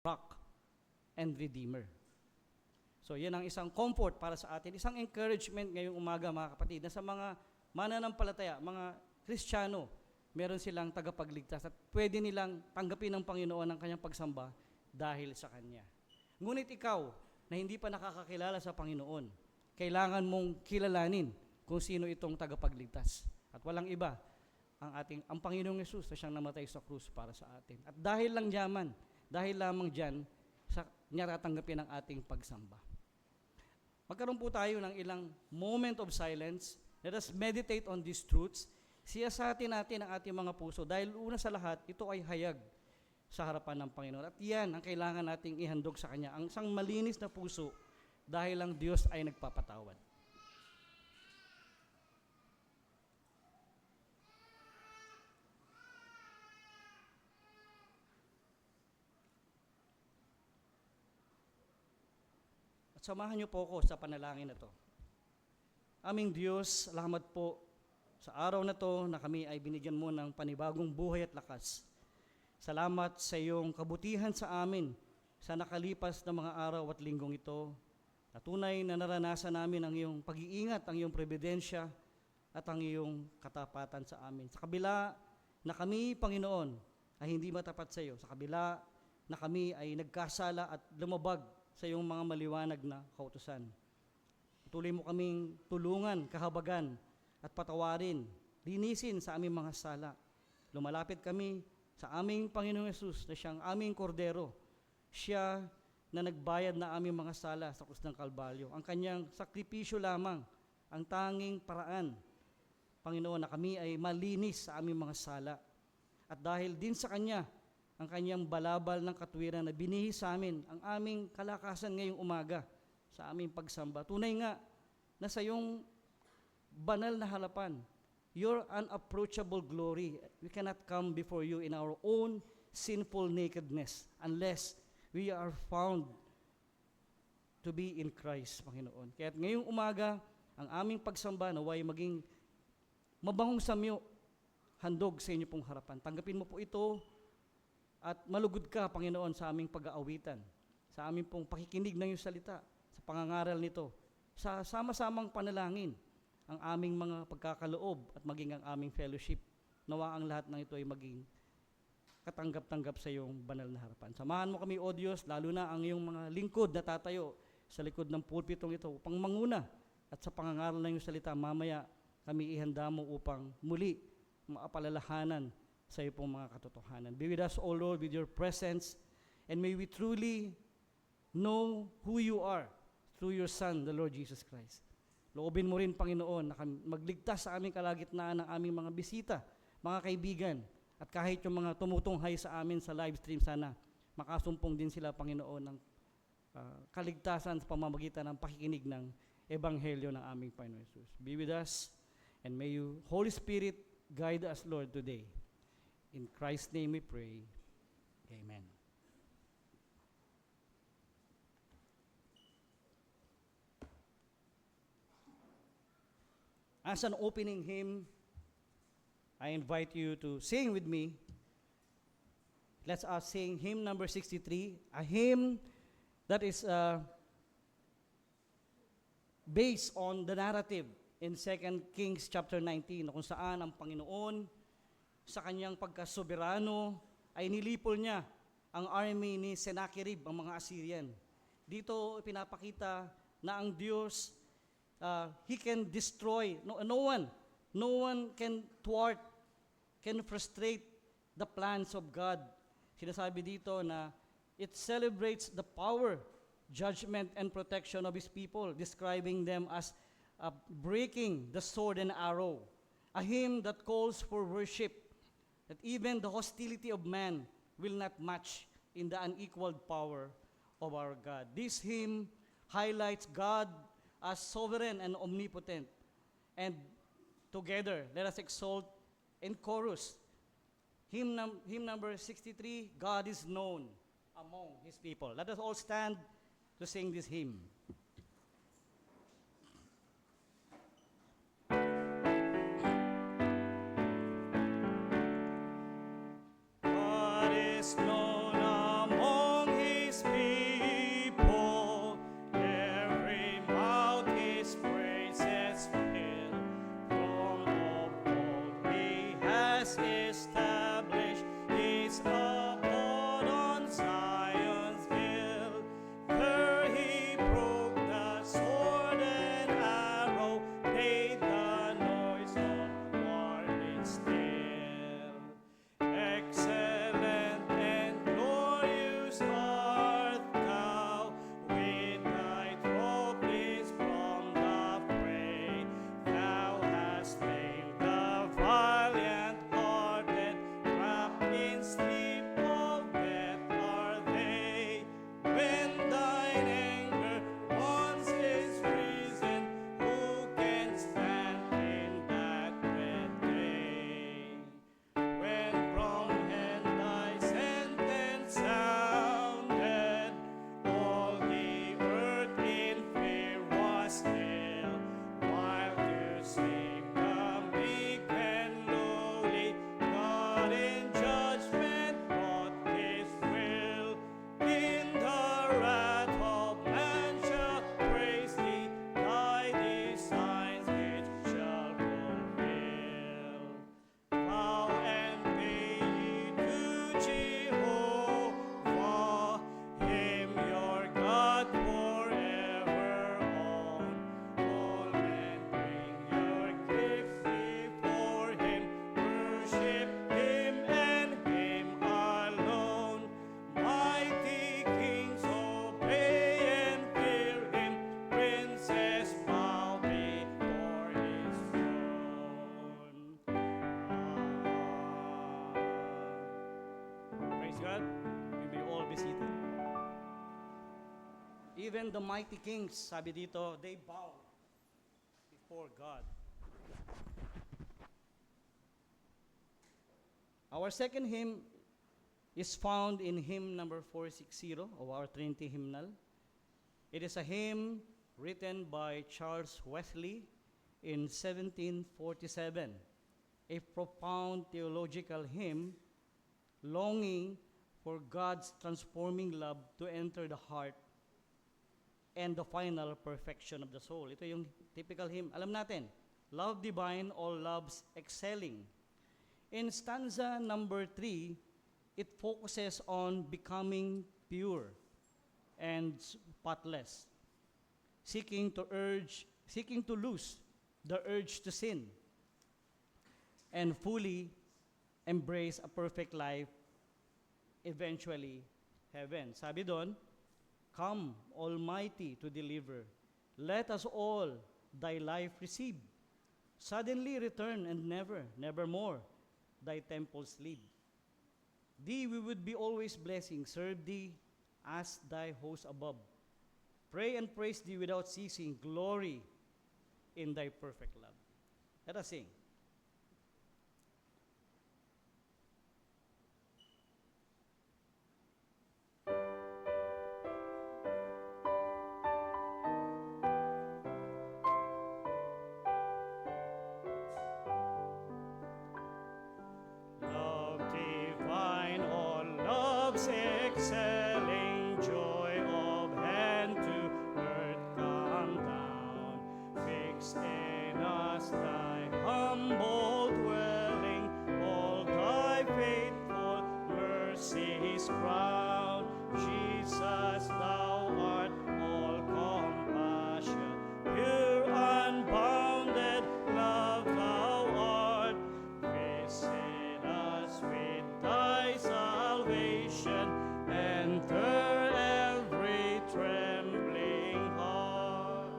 rock and redeemer. So yan ang isang comfort para sa atin, isang encouragement ngayong umaga mga kapatid, na sa mga mananampalataya, mga Kristiyano, meron silang tagapagligtas at pwede nilang tanggapin ng Panginoon ang kanyang pagsamba dahil sa Kanya. Ngunit ikaw na hindi pa nakakakilala sa Panginoon, kailangan mong kilalanin kung sino itong tagapagligtas. At walang iba, ang Panginoong Yesus na siyang namatay sa krus para sa atin. At dahil lamang dyan, niya tatanggapin ang ating pagsamba. Magkaroon po tayo ng ilang moment of silence. Let us meditate on these truths. Siyasatin natin ang ating mga puso dahil una sa lahat, ito ay hayag sa harapan ng Panginoon. At yan ang kailangan nating ihandog sa Kanya, ang isang malinis na puso dahil ang Diyos ay nagpapatawad. At samahan niyo po ako sa panalangin na to. Aming Diyos, salamat po sa araw na to na kami ay binigyan mo ng panibagong buhay at lakas. Salamat sa iyong kabutihan sa amin sa nakalipas na mga araw at linggong ito. Na tunay na naranasan namin ang iyong pag-iingat, ang iyong presensya at ang iyong katapatan sa amin. Sa kabila na kami, Panginoon, ay hindi matapat sa iyo. Sa kabila na kami ay nagkasala at lumabag sa iyong mga maliwanag na kautusan. Tuloy mo kaming tulungan, kahabagan, at patawarin, linisin sa aming mga sala. Lumalapit kami sa aming Panginoong Yesus na siyang aming kordero. Siya na nagbayad na aming mga sala sa krus ng Kalbaryo. Ang kanyang sakripisyo lamang, ang tanging paraan, Panginoon, na kami ay malinis sa aming mga sala. At dahil din sa Kanya, ang Kanyang balabal ng katuwiran na binihis sa amin, ang aming kalakasan ngayong umaga sa aming pagsamba. Tunay nga na sa iyong banal na harapan, your unapproachable glory, we cannot come before you in our own sinful nakedness unless we are found to be in Christ, Panginoon. Kaya ngayong umaga, ang aming pagsamba naway maging mabangong samyo, handog sa inyo pong harapan. Tanggapin mo po ito at malugod ka, Panginoon, sa aming pag-aawitan, sa aming pong pakikinig ng iyong salita, sa pangangaral nito, sa sama-samang panalangin, ang aming mga pagkakaloob at maging ang aming fellowship. Nawa ang lahat ng ito ay maging katanggap-tanggap sa iyong banal na harapan. Samahan mo kami, O Diyos, lalo na ang iyong mga lingkod na tatayo sa likod ng pulpitong ito upang manguna at sa pangangaral ng iyong salita, mamaya kami ihanda mo upang muli maapalalahanan sa iyo pong mga katotohanan. Be with us, O Lord, with your presence, and may we truly know who you are through your Son, the Lord Jesus Christ. Loobin mo rin, Panginoon, na magligtas sa aming kalagitnaan ng aming mga bisita, mga kaibigan, at kahit yung mga tumutunghay sa amin sa live stream, sana makasumpong din sila, Panginoon, ng kaligtasan sa pamamagitan ng pakikinig ng Ebanghelyo ng aming Panginoon Jesus. Be with us, and may you, Holy Spirit, guide us, Lord, today. In Christ's name we pray. Amen. As an opening hymn, I invite you to sing with me. Let's sing hymn number 63, a hymn that is based on the narrative in 2 Kings chapter 19, kung saan ang Panginoon sa kanyang pagkasoberano ay nilipol niya ang army ni Sennacherib, ang mga Assyrian. Dito pinapakita na ang Diyos, He can destroy, no one can thwart, can frustrate the plans of God. Sinasabi dito na it celebrates the power, judgment, and protection of His people, describing them as breaking the sword and arrow. A hymn that calls for worship, that even the hostility of man will not match in the unequaled power of our God. This hymn highlights God as sovereign and omnipotent. And together, let us exalt in chorus. Hymn number 63, God is known among His people. Let us all stand to sing this hymn. God is known among His God, we may all be seated. Even the mighty kings, sabi dito, they bow before God. Our second hymn is found in hymn number 460 of our Trinity hymnal. It is a hymn written by Charles Wesley in 1747, a profound theological hymn longing for God's transforming love to enter the heart and the final perfection of the soul. Ito yung typical hymn. Alam natin, love divine, all loves excelling. In stanza number 3, it focuses on becoming pure and spotless, seeking to lose the urge to sin and fully embrace a perfect life, eventually heaven. Sabi doon, come, Almighty, to deliver. Let us all thy life receive. Suddenly return and nevermore, thy temples leave. Thee we would be always blessing, serve thee as thy host above. Pray and praise thee without ceasing, glory in thy perfect love. Let us sing. Love divine, all loves excelling, joy of hand to earth come down. Fix in us thy humble dwelling, all thy faithful mercies crown. Jesus, thou art all compassion, pure unbounded love thou art. Visit us with thy salvation, enter every trembling heart.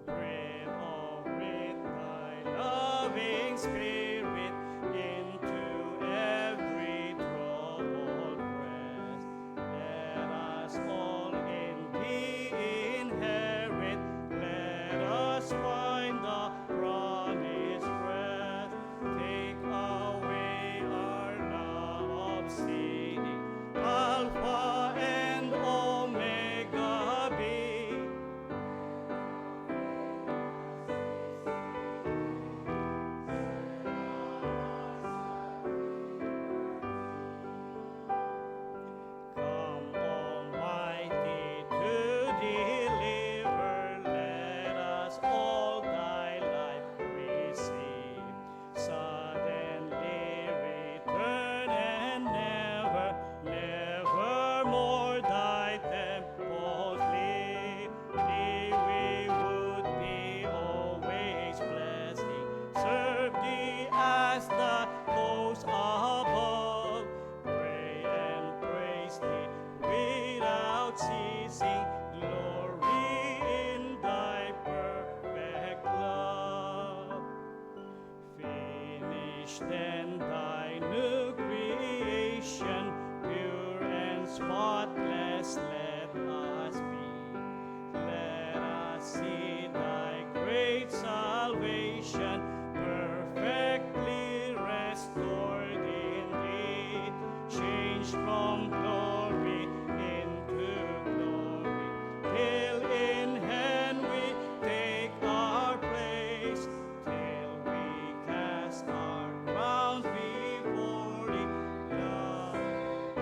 Breathe, oh, breathe thy loving spirit into every troubled breast. Let us all in thee inherit, let us find the promised rest. Take away our love of sinning, Alpha and Omega be. Come, Almighty, to deliver. Let us all thy life receive. Suddenly return and nevermore thy temples leave. Thee we would be always blessing, serve thee as the host above. Pray and praise thee without ceasing, glory in thy perfect love. Finish then thy new creation, pure and spotless let us be. Let us see thy great salvation, perfectly restored in thee, changed from glory into glory, till in hand we take our place, till we cast our crowns before thee. Love,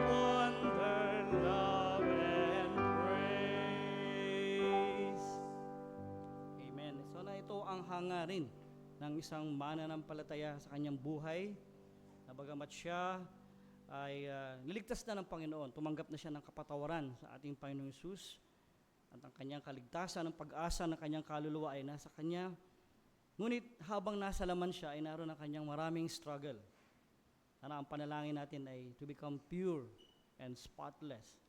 wonder, love, and praise. Amen. So na ito ang hangarin ng isang mananampalataya sa kanyang buhay, na bagamat siya ay niligtas na ng Panginoon, tumanggap na siya ng kapatawaran sa ating Panginoong Hesus, at ang kanyang kaligtasan, ang pag-asa ng kanyang kaluluwa ay nasa kanya. Ngunit habang nasa laman siya, ay naroon ang kanyang maraming struggle. Sana ang panalangin natin ay to become pure and spotless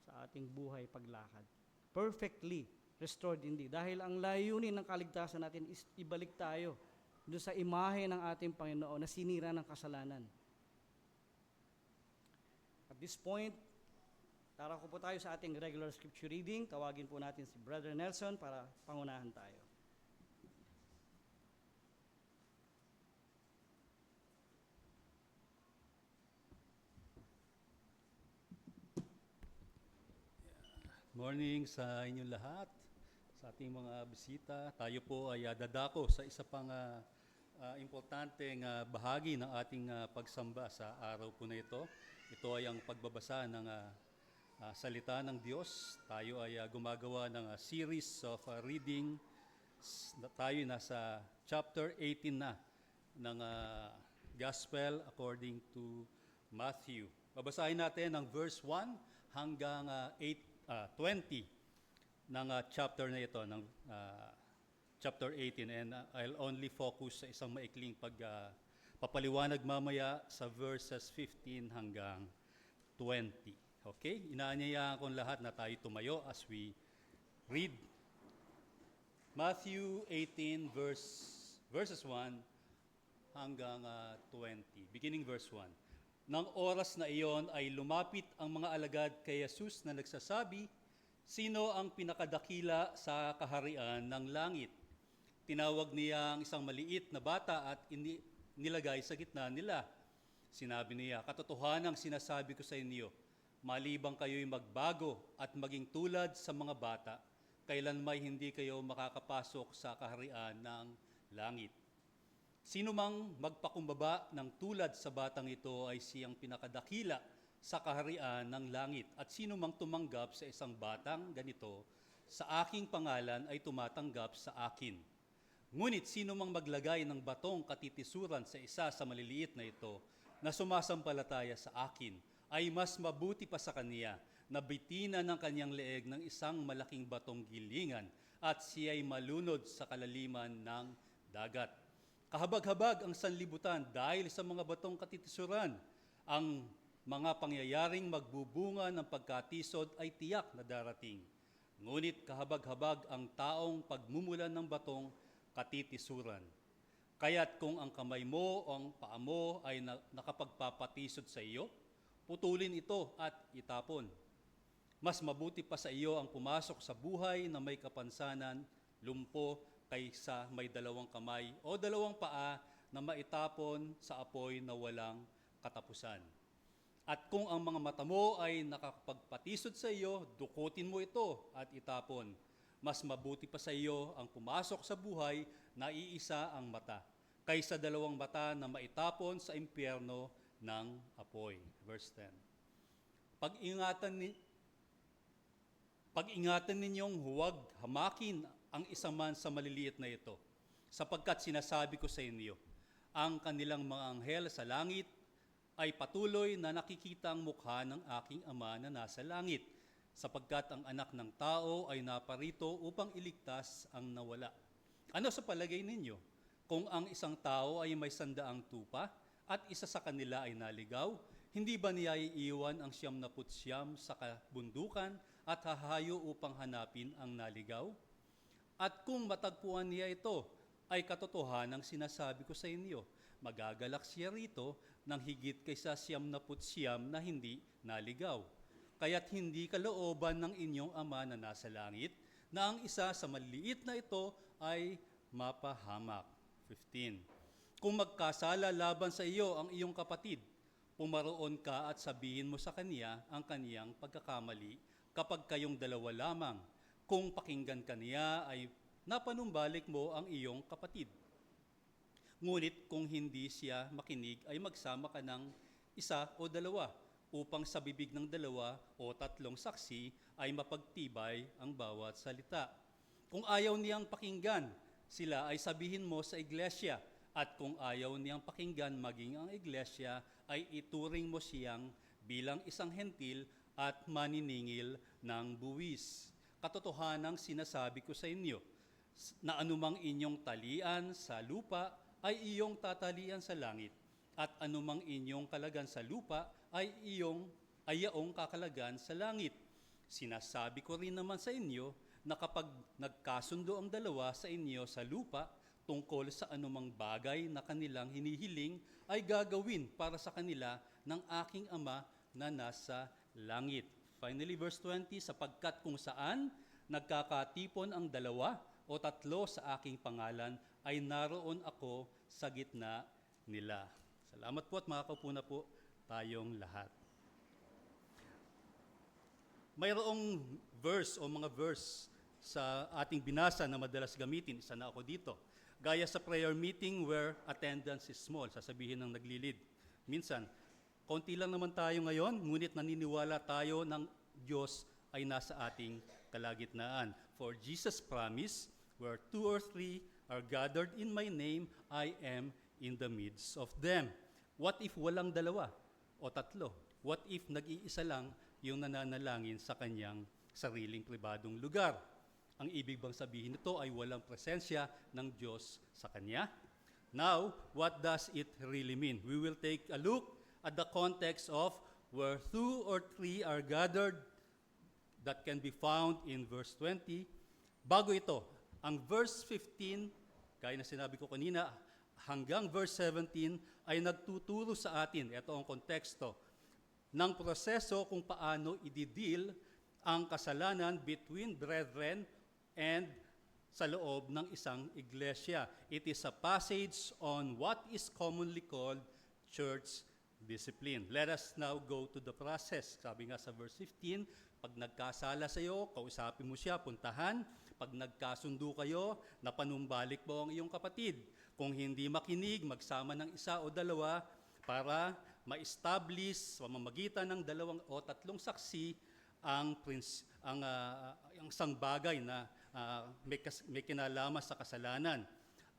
sa ating buhay paglakad. Perfectly restored indeed. Dahil ang layunin ng kaligtasan natin is ibalik tayo doon sa imahe ng ating Panginoon na sinira ng kasalanan. this point, tarako po tayo sa ating regular scripture reading. Tawagin po natin si Brother Nelson para pangunahan tayo. Morning sa inyong lahat, sa ating mga bisita. Tayo po ay dadako sa isa pang importanteng bahagi ng ating pagsamba sa araw po na ito. Ito ay ang pagbabasa ng salita ng Diyos. Tayo ay gumagawa ng series of reading. Tayo nasa chapter 18 na ng Gospel according to Matthew. Babasahin natin ang verse 1 hanggang 20 ng chapter na ito, ng chapter 18, and I'll only focus sa isang maikling papaliwanag mamaya sa verses 15 hanggang 20. Okay? Inaanyayahan ko lahat na tayo tumayo as we read Matthew 18 verses 1 hanggang 20. Beginning verse 1. Nang oras na iyon ay lumapit ang mga alagad kay Jesus na nagsasabi, "Sino ang pinakadakila sa kaharian ng langit?" Tinawag niya ang isang maliit na bata at nilagay sa gitna nila. Sinabi niya, "Katotohanang sinasabi ko sa inyo, malibang kayo'y magbago at maging tulad sa mga bata, kailanmay hindi kayo makakapasok sa kaharian ng langit. Sino mang magpakumbaba ng tulad sa batang ito ay siyang pinakadakila sa kaharian ng langit. At sino mang tumanggap sa isang batang ganito, sa aking pangalan ay tumatanggap sa akin. Ngunit sino mang maglagay ng batong katitisuran sa isa sa maliliit na ito na sumasampalataya sa akin, ay mas mabuti pa sa kaniya na bitinan ng kanyang leeg ng isang malaking batong gilingan at siya'y malunod sa kalaliman ng dagat. Kahabag-habag ang sanlibutan dahil sa mga batong katitisuran. Ang mga pangyayaring magbubunga ng pagkatisod ay tiyak na darating. Ngunit kahabag-habag ang taong pagmumulan ng batong katitisuran. Kaya't kung ang kamay mo o ang paa mo ay nakapagpapatisod sa iyo, putulin ito at itapon. Mas mabuti pa sa iyo ang pumasok sa buhay na may kapansanan, lumpo, kaysa may dalawang kamay o dalawang paa na maitapon sa apoy na walang katapusan. At kung ang mga mata mo ay nakapagpatisod sa iyo, dukutin mo ito at itapon. Mas mabuti pa sa iyo ang pumasok sa buhay na iisa ang mata, kaysa dalawang mata na maitapon sa impyerno ng apoy. Verse 10. Pag-ingatan ninyong huwag hamakin ang isa man sa maliliit na ito, sapagkat sinasabi ko sa inyo, ang kanilang mga anghel sa langit ay patuloy na nakikita ang mukha ng aking Ama na nasa langit, sapagkat ang anak ng tao ay naparito upang iligtas ang nawala. Ano sa palagay ninyo? Kung ang isang tao ay may 100 tupa at isa sa kanila ay naligaw, hindi ba niya iiwan ang 99 sa kabundukan at hahayo upang hanapin ang naligaw? At kung matagpuan niya ito, ay katotohanang sinasabi ko sa inyo, magagalak siya rito ng higit kaysa 99 na hindi naligaw. Kaya't hindi kalooban ng inyong Ama na nasa langit, na ang isa sa maliliit na ito ay mapahamak. 15. Kung magkasala laban sa iyo ang iyong kapatid, pumaroon ka at sabihin mo sa kaniya ang kaniyang pagkakamali kapag kayong dalawa lamang. Kung pakinggan ka niya ay napanumbalik mo ang iyong kapatid. Ngunit kung hindi siya makinig ay magsama ka ng isa o dalawa upang sa bibig ng 2 o 3 saksi ay mapagtibay ang bawat salita. Kung ayaw niyang pakinggan, sila ay sabihin mo sa iglesia, at kung ayaw niyang pakinggan maging ang iglesia ay ituring mo siyang bilang isang hentil at maniningil ng buwis. Katotohanang sinasabi ko sa inyo, na anumang inyong talian sa lupa ay iyong tatalian sa langit, at anumang inyong kalagan sa lupa ay yaong kakalagan sa langit. Sinasabi ko rin naman sa inyo na kapag nagkasundo ang dalawa sa inyo sa lupa tungkol sa anumang bagay na kanilang hinihiling, ay gagawin para sa kanila ng aking Ama na nasa langit. Finally, verse 20, sapagkat kung saan nagkakatipon ang dalawa o tatlo sa aking pangalan, ay naroon ako sa gitna nila. Salamat po at makakaupo na po tayong lahat. Mayroong verse o mga verse sa ating binasa na madalas gamitin. Isa na ako dito. Gaya sa prayer meeting where attendance is small, sasabihin ng naglilid. Minsan, konti lang naman tayo ngayon, ngunit naniniwala tayo ng Diyos ay nasa ating kalagitnaan. For Jesus promised, where 2 or 3 are gathered in my name, I am in the midst of them. What if walang dalawa o tatlo? What if nag-iisa lang yung nananalangin sa kanyang sariling pribadong lugar? Ang ibig bang sabihin nito ay walang presensya ng Diyos sa kanya? Now, what does it really mean? We will take a look at the context of where 2 or 3 are gathered that can be found in verse 20. Bago ito, ang verse 15, gaya na sinabi ko kanina, hanggang verse 17 ay nagtuturo sa atin, ito ang konteksto, ng proseso kung paano i-deal ang kasalanan between brethren and sa loob ng isang iglesia. It is a passage on what is commonly called church discipline. Let us now go to the process. Sabi nga sa verse 15, pag nagkasala sa iyo, kausapin mo siya, puntahan. Pag nagkasundo kayo, napanumbalik mo ang iyong kapatid. Kung hindi makinig, magsama ng isa o dalawa para ma-establish sa pamamagitan ng 2 o 3 saksi ang isang bagay na may kinalaman sa kasalanan.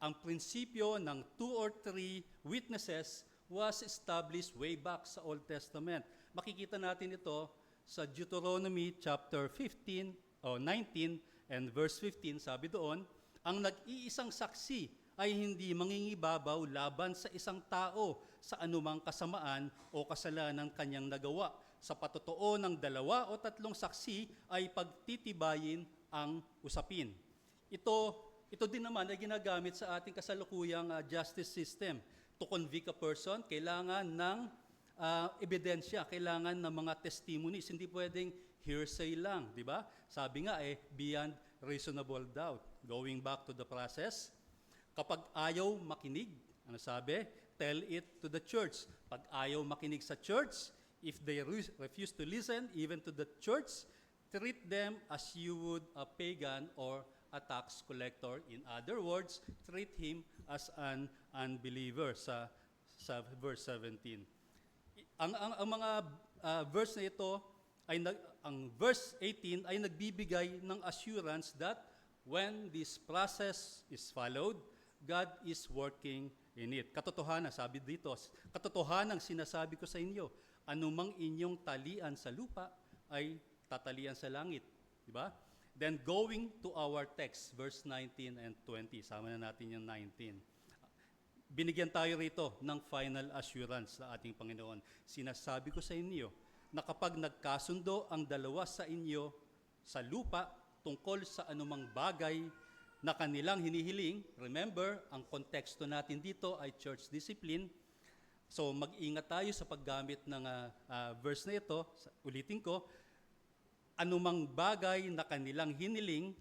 Ang prinsipyo ng 2 or 3 witnesses was established way back sa Old Testament. Makikita natin ito sa Deuteronomy chapter 15 o 19 and verse 15. Sabi doon, ang nag-iisang saksi ay hindi mangingibabaw laban sa isang tao sa anumang kasamaan o kasalanan kanyang nagawa. Sa patotoo ng 2 o 3 saksi ay pagtitibayin ang usapin. Ito din naman ay ginagamit sa ating kasalukuyang justice system. To convict a person, kailangan ng ebidensya, kailangan ng mga testimonies. Hindi pwedeng hearsay lang, di ba? Sabi nga beyond reasonable doubt. Going back to the process, kapag ayaw makinig, ano sabi? Tell it to the church. Pag ayaw makinig sa church, if they refuse to listen even to the church, treat them as you would a pagan or a tax collector. In other words, treat him as an unbeliever sa verse 17. Ang mga verse na ito, ang verse 18 ay nagbibigay ng assurance that when this process is followed, God is working in it. Katotohanan, sabi dito, katotohanan sinasabi ko sa inyo, anumang inyong talian sa lupa ay tatalian sa langit. Di ba? Then going to our text, verse 19 and 20, sama na natin yung 19. Binigyan tayo rito ng final assurance sa ating Panginoon. Sinasabi ko sa inyo na kapag nagkasundo ang 2 sa inyo sa lupa tungkol sa anumang bagay na kanilang hinihiling, remember, ang konteksto natin dito ay church discipline. So mag-ingat tayo sa paggamit ng verse na ito. Ulitin ko, anumang bagay na kanilang hiniling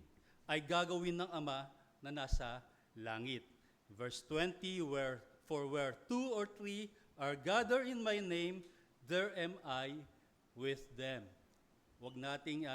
ay gagawin ng Ama na nasa langit. Verse 20, where 2 or 3 are gathered in my name, there am I with them. Huwag nating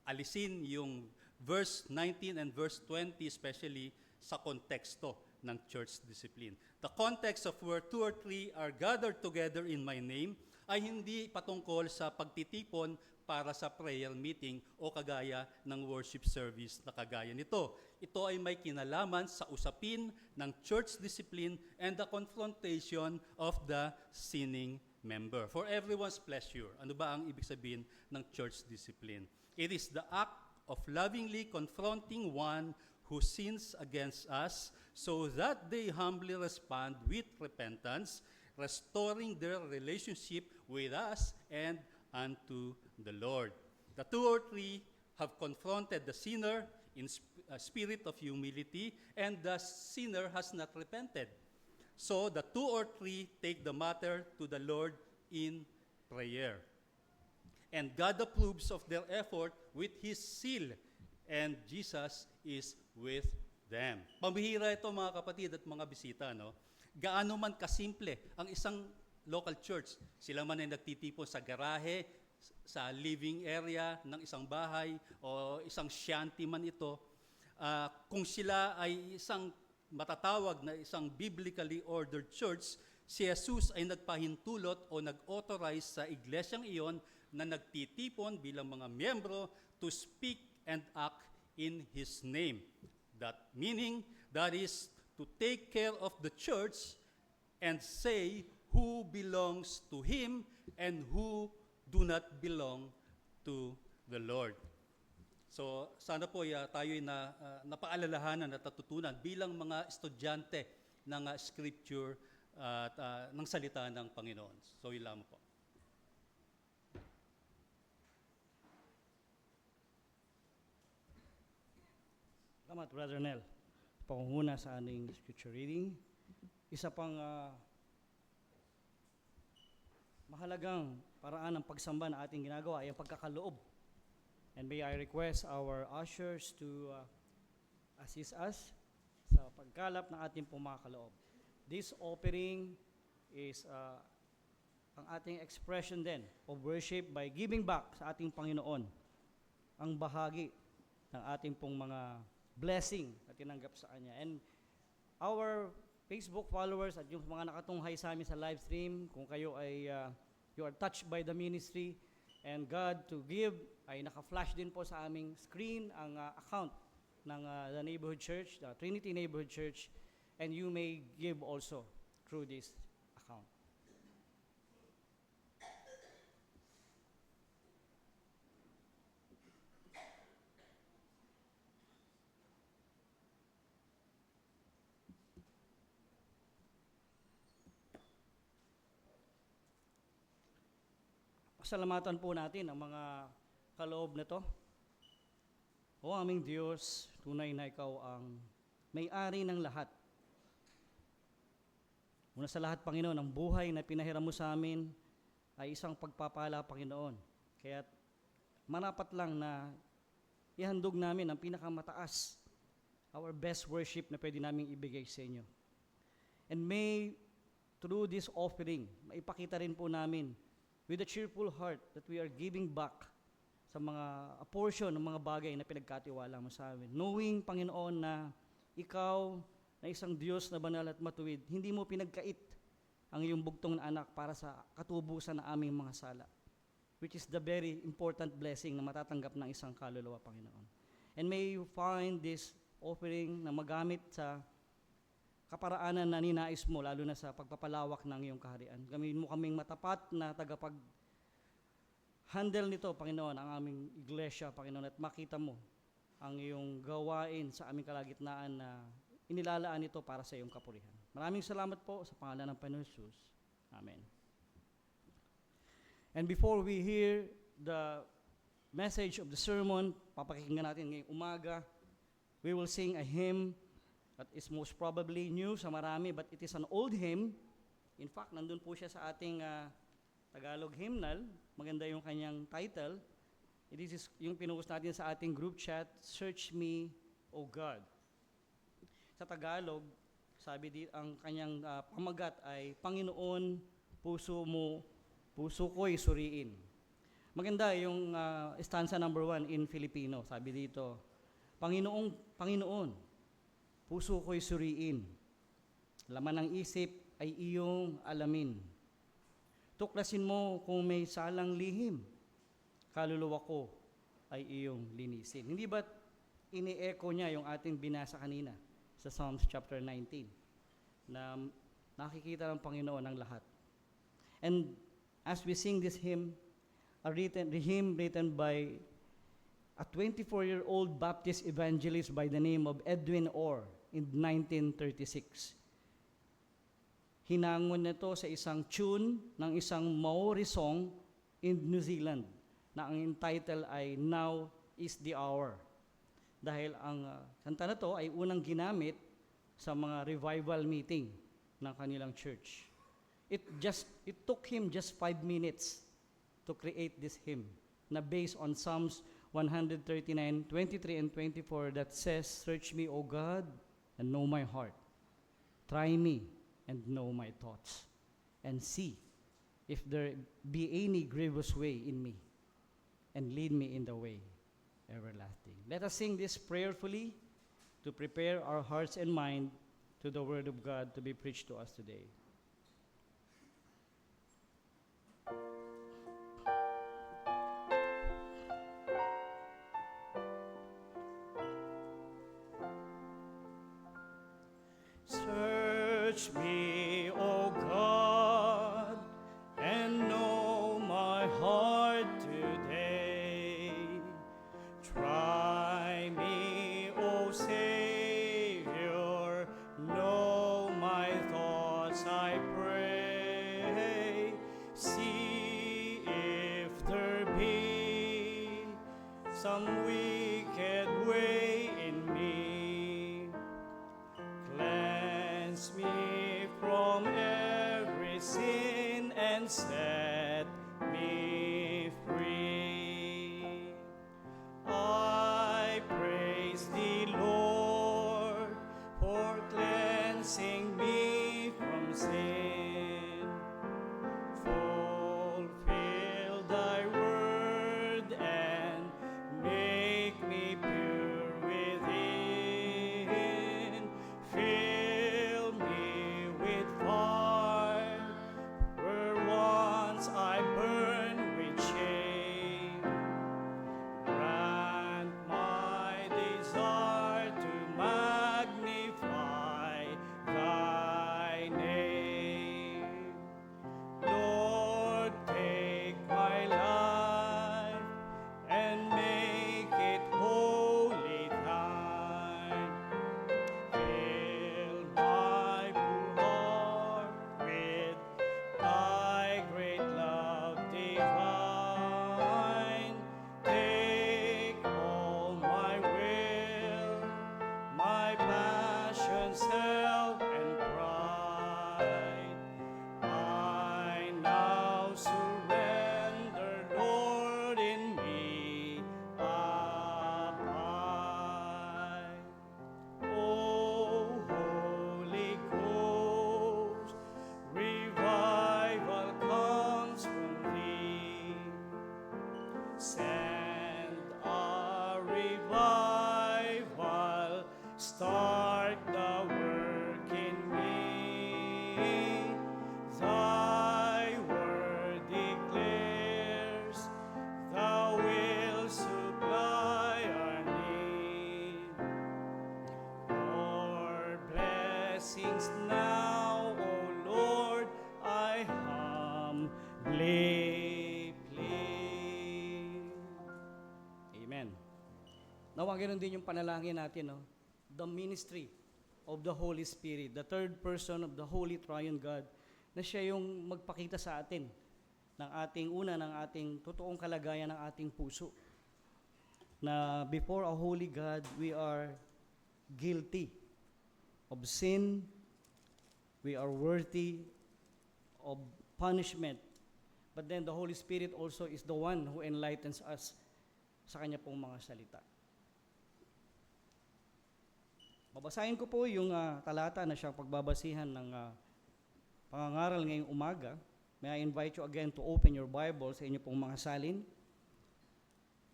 alisin yung verse 19 and verse 20, especially sa konteksto ng church discipline. The context of where 2 or 3 are gathered together in my name ay hindi patungkol sa pagtitipon para sa prayer meeting o kagaya ng worship service na kagaya nito. Ito ay may kinalaman sa usapin ng church discipline and the confrontation of the sinning member. For everyone's pleasure. Ano ba ang ibig sabihin ng church discipline? It is the act of lovingly confronting one who sins against us so that they humbly respond with repentance, restoring their relationship with us and unto the Lord. The 2 or 3 have confronted the sinner in a spirit of humility, and the sinner has not repented. So the 2 or 3 take the matter to the Lord in prayer. And God approves of their effort with His seal, and Jesus is with them. Pambihira ito mga kapatid at mga bisita, no? Gaano man kasimple ang isang local church, sila man ay nagtitipon sa garahe, sa living area ng isang bahay, o isang shanty man ito, kung sila ay isang matatawag na isang biblically ordered church, si Jesus ay nagpahintulot o nag-authorize sa iglesyang iyon na nagtitipon bilang mga miyembro to speak and act in His name. That meaning, that is to take care of the church and say who belongs to Him and who do not belong to the Lord. So sana po tayo'y napaalalahanan at natutunan bilang mga estudyante ng scripture at ng salita ng Panginoon. So yun lamang po. Salamat, Brother Nel. Pangunguna sa ating scripture reading. Isa pang mahalagang paraan ng pagsamba na ating ginagawa ay ang pagkakaloob. And may I request our ushers to assist us sa pagkalap ng ating pong mga kaloob. This offering is ang ating expression din of worship by giving back sa ating Panginoon ang bahagi ng ating pong mga blessing na tinanggap sa Kanya. And our Facebook followers at yung mga nakatunghay sa amin sa live stream, kung kayo ay you are touched by the ministry and God to give, ay naka-flash din po sa aming screen ang account ng the neighborhood church, the Trinity Neighborhood Church, and you may give also through this account. Pasalamatan po natin ang mga kaloob na to. O aming Diyos, tunay na Ikaw ang may-ari ng lahat. Una sa lahat, Panginoon, ang buhay na pinahiram mo sa amin ay isang pagpapala, Panginoon. Kaya marapat lang na ihandog namin ang pinakamataas, our best worship na pwede namin ibigay sa inyo. And may, through this offering, maipakita rin po namin with a cheerful heart that we are giving back sa mga a portion ng mga bagay na pinagkatiwala mo sa amin. Knowing, Panginoon, na Ikaw na isang Diyos na banal at matuwid, hindi mo pinagkait ang iyong bugtong na anak para sa katubusan ng aming mga sala, which is the very important blessing na matatanggap ng isang kaluluwa, Panginoon. And may you find this offering na magamit sa kaparaanan na ninais mo, lalo na sa pagpapalawak ng iyong kaharian. Gamitin mo kaming matapat na tagapag-handle nito, Panginoon, ang aming iglesia, Panginoon, at makita mo ang iyong gawain sa aming kalagitnaan na inilalaan ito para sa iyong kapurihan. Maraming salamat po sa pangalan ng Panginoon Jesus. Amen. And before we hear the message of the sermon, papakinggan natin ngayong umaga, we will sing a hymn that is most probably new sa marami, but it is an old hymn. In fact, nandun po siya sa ating Tagalog hymnal. Maganda yung kanyang title. It is yung pinuhos natin sa ating group chat, Search Me, O God. Sa Tagalog, sabi dito, ang kanyang pamagat ay, Panginoon, puso ko'y suriin. Maganda yung stanza number 1 in Filipino. Sabi dito, Panginoon, puso ko'y suriin. Laman ng isip ay iyong alamin. Tuklasin mo kung may salang lihim. Kaluluwa ko ay iyong linisin. Hindi ba ini-echo niya yung ating binasa kanina sa Psalms chapter 19 na nakikita ng Panginoon ang lahat. And as we sing this hymn, hymn written by a 24-year-old Baptist evangelist by the name of Edwin Orr in 1936. Hinangon nito sa isang tune ng isang Maori song in New Zealand na ang title ay Now is the Hour. Dahil ang kanta na to ay unang ginamit sa mga revival meeting ng kanilang church. It took him just 5 minutes to create this hymn na based on Psalms 139:23 and 24 that says, "Search me, O God, and know my heart. Try me and know my thoughts, and see if there be any grievous way in me, and lead me in the way everlasting." Let us sing this prayerfully to prepare our hearts and mind to the Word of God to be preached to us today. Search me, O God, and know my heart today. Try me, O Savior, know my thoughts, I pray. See if there be some wicked way in me. Cleanse me from every sin and set me free. I praise thee, Lord, for cleansing me from sin. Fulfill thy word and make me pure within. Fill me with fire where once I burned with shame. Grant my desire to magnify thy name. Lord, take my life and make it wholly thine. Fill my poor heart with thy great love divine. Take all my will, my passion, self, and pride. I now surrender, Lord, in me abide. O Holy Ghost, revival comes from thee. Send a revival, start the work in me. Thy word declares, thou wilt supply our need. Your blessings now, O Lord, I humbly plead. Amen. Nawa ganoon din yung panalangin natin, no? The ministry of the Holy Spirit, the third person of the Holy Triune God, na siya yung magpakita sa atin ng ating totoong kalagayan ng ating puso. Na before a holy God, we are guilty of sin, we are worthy of punishment. But then the Holy Spirit also is the one who enlightens us sa kanya pong mga salita. Babasahin ko po yung talata na siyang pagbabasihan ng pangangaral ngayong umaga. May I invite you again to open your Bible sa inyo pong mga salin.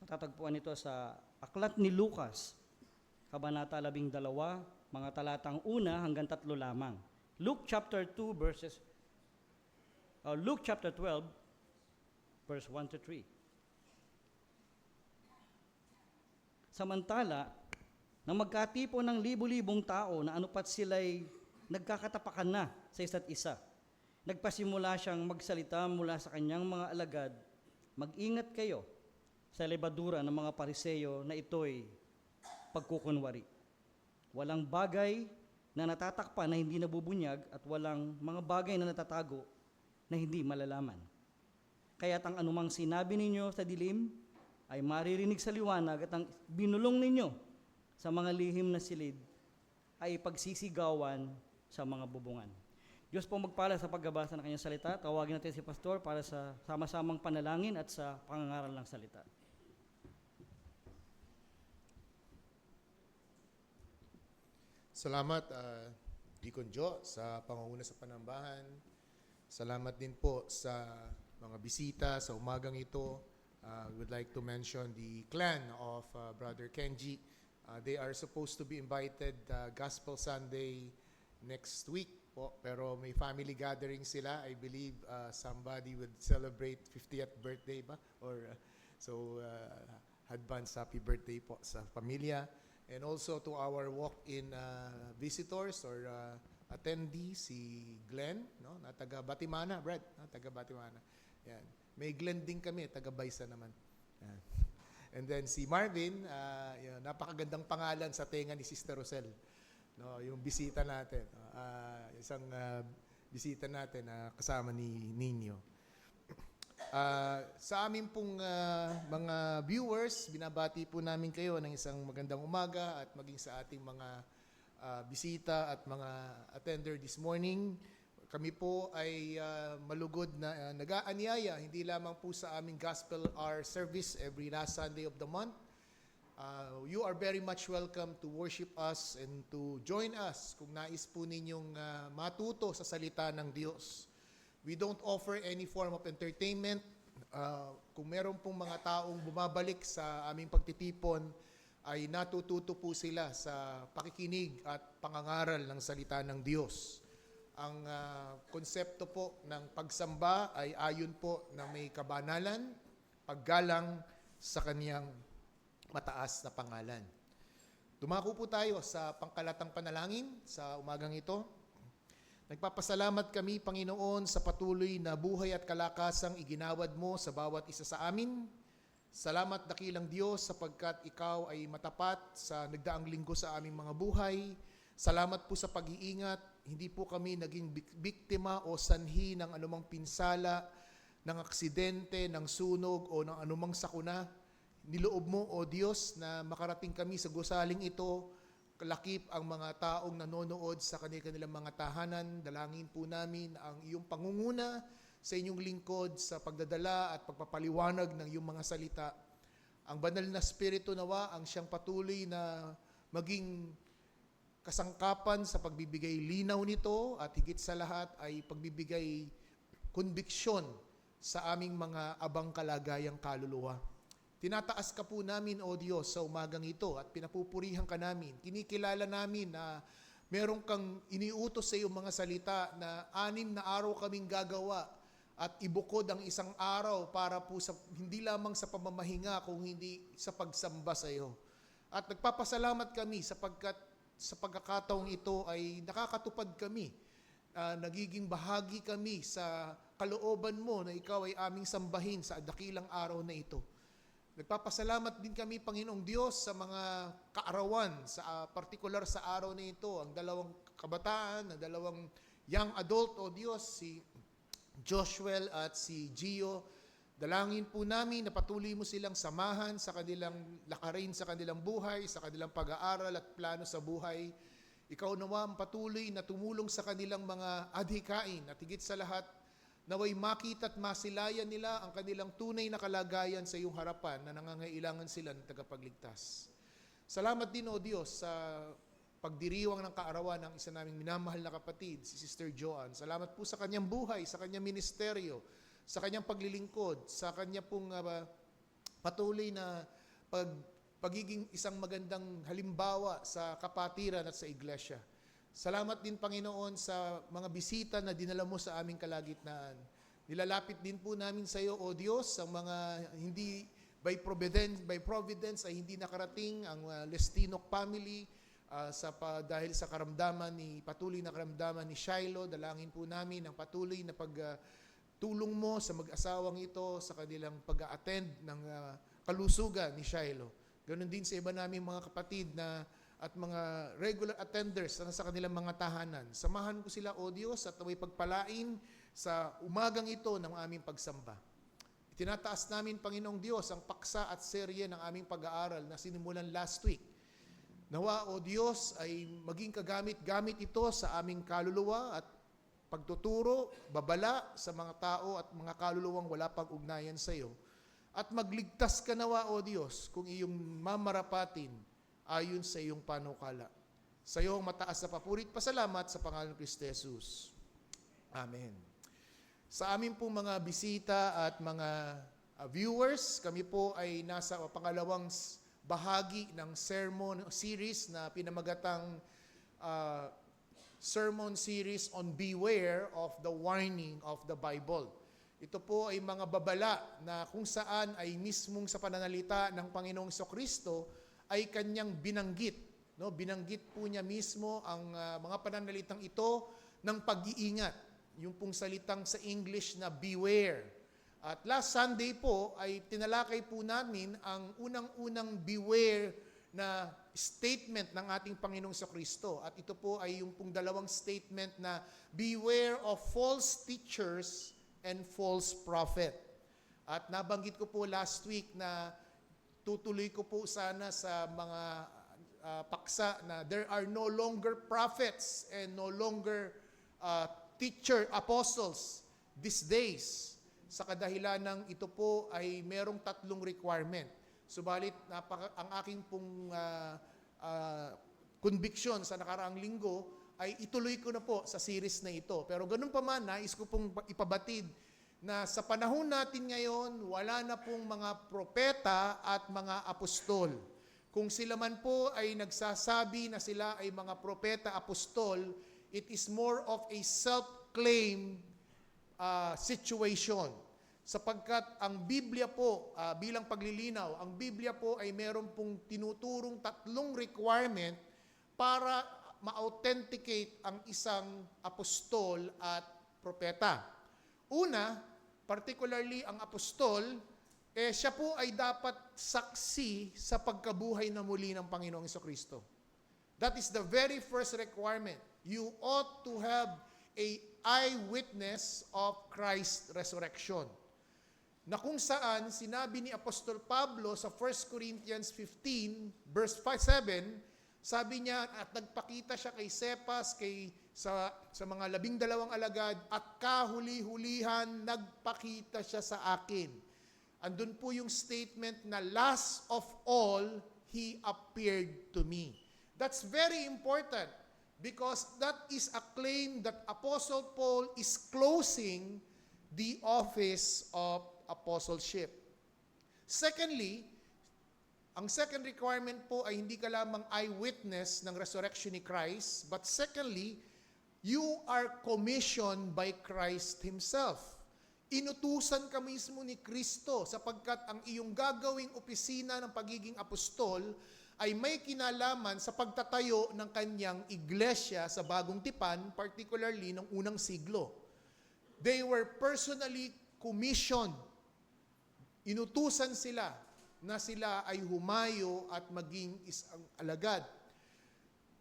Matatagpuan ito sa Aklat ni Lucas, Kabanata 12, mga talatang 1 hanggang 3 lamang. Luke chapter 12, verse 1 to 3. Samantala, nang magkatipon ng libu-libong tao na anupat sila'y nagkakatapakan na sa isa't isa, nagpasimula siyang magsalita mula sa kanyang mga alagad, "Mag-ingat kayo sa lebadura ng mga Pariseyo na ito'y pagkukunwari. Walang bagay na natatakpan na hindi nabubunyag at walang mga bagay na natatago na hindi malalaman. Kaya't ang anumang sinabi ninyo sa dilim ay maririnig sa liwanag at ang binulong ninyo sa mga lihim na silid ay pagsisigawan sa mga bubungan. Diyos po magpala sa pagbabasa ng kanyang salita. Tawagin natin si Pastor para sa sama-samang panalangin at sa pangangaral ng salita. Salamat, Deacon Joe, sa pangunguna sa panambahan. Salamat din po sa mga bisita sa umagang ito. We would like to mention the clan of Brother Kenji. They are supposed to be invited Gospel Sunday next week po, pero may family gathering sila. I believe somebody would celebrate 50th birthday ba? So advance happy birthday po sa pamilya. And also to our walk-in visitors or attendees, si Glenn, no, na taga Batimana, Brad, no, taga Batimana. Yan. May Glenn din kami, taga Baysa naman. Yan. And then si Marvin, yun, napakagandang pangalan sa tenga ni Sister Rosel. No, yung bisita natin, isang bisita natin na kasama ni Nino. Sa amin pong mga viewers, binabati po namin kayo ng isang magandang umaga at maging sa ating mga bisita at mga attender this morning. Kami po ay malugod na nag-aanyaya, hindi lamang po sa aming Gospel Hour service every last Sunday of the month. You are very much welcome to worship us and to join us kung nais po ninyong matuto sa salita ng Diyos. We don't offer any form of entertainment. Kung meron pong mga taong bumabalik sa aming pagtitipon, ay natututo po sila sa pakikinig at pangangaral ng salita ng Diyos. Ang konsepto po ng pagsamba ay ayon po na may kabanalan, paggalang sa kaniyang mataas na pangalan. Dumako po tayo sa pangkalatang panalangin sa umagang ito. Nagpapasalamat kami, Panginoon, sa patuloy na buhay at kalakasang iginawad mo sa bawat isa sa amin. Salamat, dakilang Diyos, sapagkat Ikaw ay matapat sa nagdaang linggo sa aming mga buhay. Salamat po sa pag-iingat. Hindi po kami naging biktima o sanhi ng anumang pinsala, ng aksidente, ng sunog o ng anumang sakuna. Niloob mo, O Diyos, na makarating kami sa gusaling ito. Kalakip ang mga taong nanonood sa kanilang mga tahanan. Dalangin po namin ang iyong pangunguna sa inyong lingkod sa pagdadala at pagpapaliwanag ng iyong mga salita. Ang banal na Espiritu nawa ang siyang patuloy na maging kasangkapan sa pagbibigay linaw nito at higit sa lahat ay pagbibigay konbiksyon sa aming mga abang kalagayang kaluluwa. Tinataas ka po namin, O Diyos, sa umagang ito at pinapupurihan ka namin. Kinikilala namin na meron kang iniutos sa iyong mga salita na 6 na araw kaming gagawa at ibukod ang isang araw para po sa, hindi lamang sa pamamahinga kung hindi sa pagsamba sa iyo. At nagpapasalamat kami sapagkat sa pagkakataong ito ay nakakatupad kami. Nagiging bahagi kami sa kalooban mo na ikaw ay aming sambahin sa dakilang araw na ito. Nagpapasalamat din kami, Panginoong Diyos, sa mga kaarawan, sa partikular sa araw na ito, ang 2 kabataan, ang 2 young adult, O Diyos, si Joshua at si Gio. Dalangin po namin na patuloy mo silang samahan sa kanilang lakarin sa kanilang buhay, sa kanilang pag-aaral at plano sa buhay. Ikaw nawa ang patuloy na tumulong sa kanilang mga adhikain at higit sa lahat, naway makita at masilayan nila ang kanilang tunay na kalagayan sa iyong harapan na nangangailangan sila ng tagapagligtas. Salamat din, O Diyos, sa pagdiriwang ng kaarawan ng isa naming minamahal na kapatid, si Sister Joanne. Salamat po sa kanyang buhay, sa kanyang ministeryo, sa kanyang paglilingkod, sa kanyang pong patuloy na pagiging isang magandang halimbawa sa kapatiran at sa iglesia. Salamat din, Panginoon, sa mga bisita na dinala mo sa aming kalagitnaan. Nilalapit din po namin sa iyo, O Diyos, ang mga hindi by providence ay hindi nakarating, ang Lestinok family, dahil sa patuloy na karamdaman ni Shiloh. Dalangin po namin ang patuloy na pagtulong mo sa mag-asawang ito sa kanilang pag-attend ng kalusugan ni Shiloh. Ganon din sa iba naming mga kapatid at mga regular attenders na sa kanilang mga tahanan. Samahan ko sila, O Diyos, at naway pagpalain sa umagang ito ng aming pagsamba. Itinataas namin, Panginoong Diyos, ang paksa at serye ng aming pag-aaral na sinimulan last week. Nawa, O Diyos, ay maging kagamit-gamit ito sa aming kaluluwa at pagtuturo, babala sa mga tao at mga kaluluwang wala pang ugnayan sa iyo. At magligtas ka nawa, O Diyos, kung iyong mamarapatin ayon sa iyong panukala. Sa iyong mataas na papurit pasalamat sa pangalan ng Kristo Jesus. Amen. Sa amin pong mga bisita at mga viewers, kami po ay nasa pangalawang bahagi ng sermon series na pinamagatang sermon series on Beware of the Warning of the Bible. Ito po ay mga babala na kung saan ay mismong sa pananalita ng Panginoong Kristo ay kanyang binanggit. No? Binanggit po niya mismo ang mga pananalitang ito ng pag-iingat. Yung pong salitang sa English na beware. At last Sunday po ay tinalakay po namin ang unang-unang beware na statement ng ating Panginoong Kristo. At ito po ay yung pong dalawang statement na beware of false teachers and false prophet. At nabanggit ko po last week na tutuloy ko po sana sa mga paksa na there are no longer prophets and no longer apostles these days. Sa kadahilan ng ito po ay merong 3 requirement. Subalit ang aking pong conviction sa nakaraang linggo ay ituloy ko na po sa series na ito. Pero ganun pa man, nais ko pong ipabatid na sa panahon natin ngayon, wala na pong mga propeta at mga apostol. Kung sila man po ay nagsasabi na sila ay mga propeta, apostol, it is more of a self-claim situation. Sapagkat ang Biblia po, bilang paglilinaw, ang Biblia po ay meron pong tinuturong 3 requirement para ma-authenticate ang isang apostol at propeta. Una, particularly ang apostol, siya po ay dapat saksi sa pagkabuhay na muli ng Panginoong Kristo. That is the very first requirement. You ought to have a eyewitness of Christ's resurrection. Na kung saan sinabi ni Apostol Pablo sa 1 Corinthians 15 verse 7, sabi niya at nagpakita siya kay Cephas, sa mga 12 alagad at kahuli-hulihan nagpakita siya sa akin. Andun po yung statement na last of all, He appeared to me. That's very important because that is a claim that Apostle Paul is closing the office of apostleship. Secondly, ang second requirement po ay hindi ka lamang eyewitness ng resurrection ni Christ, but secondly, you are commissioned by Christ Himself. Inutusan ka mismo ni Kristo sapagkat ang iyong gagawing opisina ng pagiging apostol ay may kinalaman sa pagtatayo ng kanyang iglesia sa Bagong Tipan, particularly ng unang siglo. They were personally commissioned. Inutusan sila na sila ay humayo at maging isang alagad.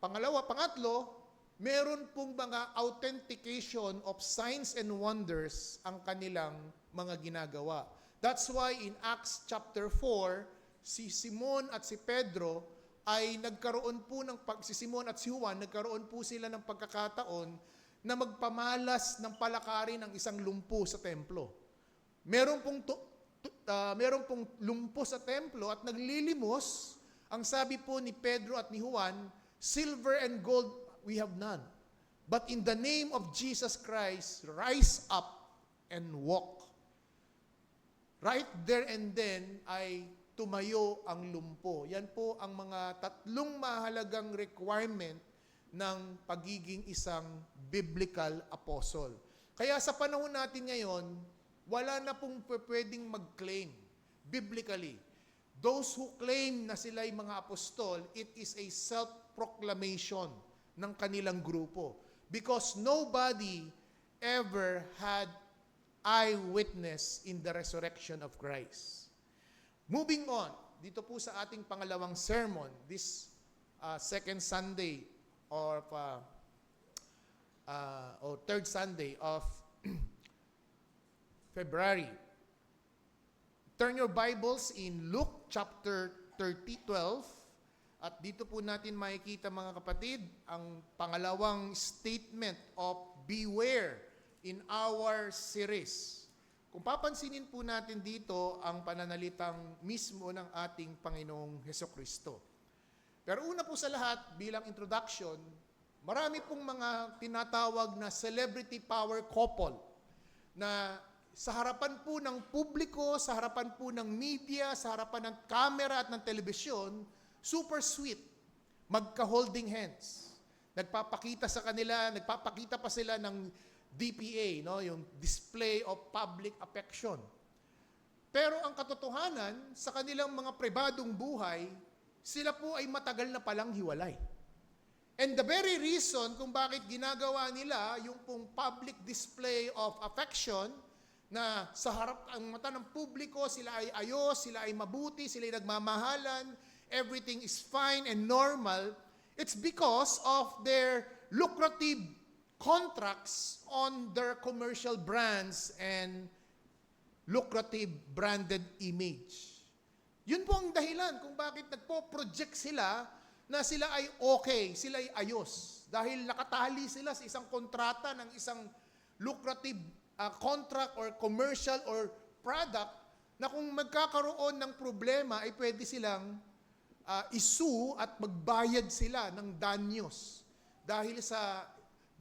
Pangatlo, meron pong mga authentication of signs and wonders ang kanilang mga ginagawa. That's why in Acts chapter 4, si Simon at si Pedro ay nagkaroon po si Simon at si Juan, nagkaroon po sila ng pagkakataon na magpamalas ng palakarin ng isang lumpo sa templo. Meron pong lumpo sa templo at naglilimos. Ang sabi po ni Pedro at ni Juan, silver and gold we have none. But in the name of Jesus Christ, rise up and walk. Right there and then ay tumayo ang lumpo. Yan po ang mga 3 mahalagang requirement ng pagiging isang biblical apostle. Kaya sa panahon natin ngayon, wala na pong pwedeng mag-claim biblically. Those who claim na sila ay mga apostol, it is a self-proclamation ng kanilang grupo. Because nobody ever had eyewitness in the resurrection of Christ. Moving on, dito po sa ating pangalawang sermon, this second Sunday or third Sunday of February. Turn your Bibles in Luke chapter 12. At dito po natin makikita mga kapatid, ang pangalawang statement of beware in our series. Kung papansinin po natin dito ang pananalitang mismo ng ating Panginoong Hesukristo. Pero una po sa lahat, bilang introduction, marami pong mga tinatawag na celebrity power couple na sa harapan po ng publiko, sa harapan po ng media, sa harapan ng camera at ng telebisyon, super sweet, magka-holding hands. Nagpapakita pa sila ng DPA, no, yung display of public affection. Pero ang katotohanan, sa kanilang mga pribadong buhay, sila po ay matagal na palang hiwalay. And the very reason kung bakit ginagawa nila yung pong public display of affection, na sa harap ang mata ng publiko, sila ay ayos, sila ay mabuti, sila ay nagmamahalan, everything is fine and normal, it's because of their lucrative contracts on their commercial brands and lucrative branded image. Yun po ang dahilan kung bakit nagpo-project sila na sila ay okay, sila ay ayos. Dahil nakatali sila sa isang kontrata ng isang lucrative contract or commercial or product na kung magkakaroon ng problema ay pwede silang isue at magbayad sila ng danyos dahil sa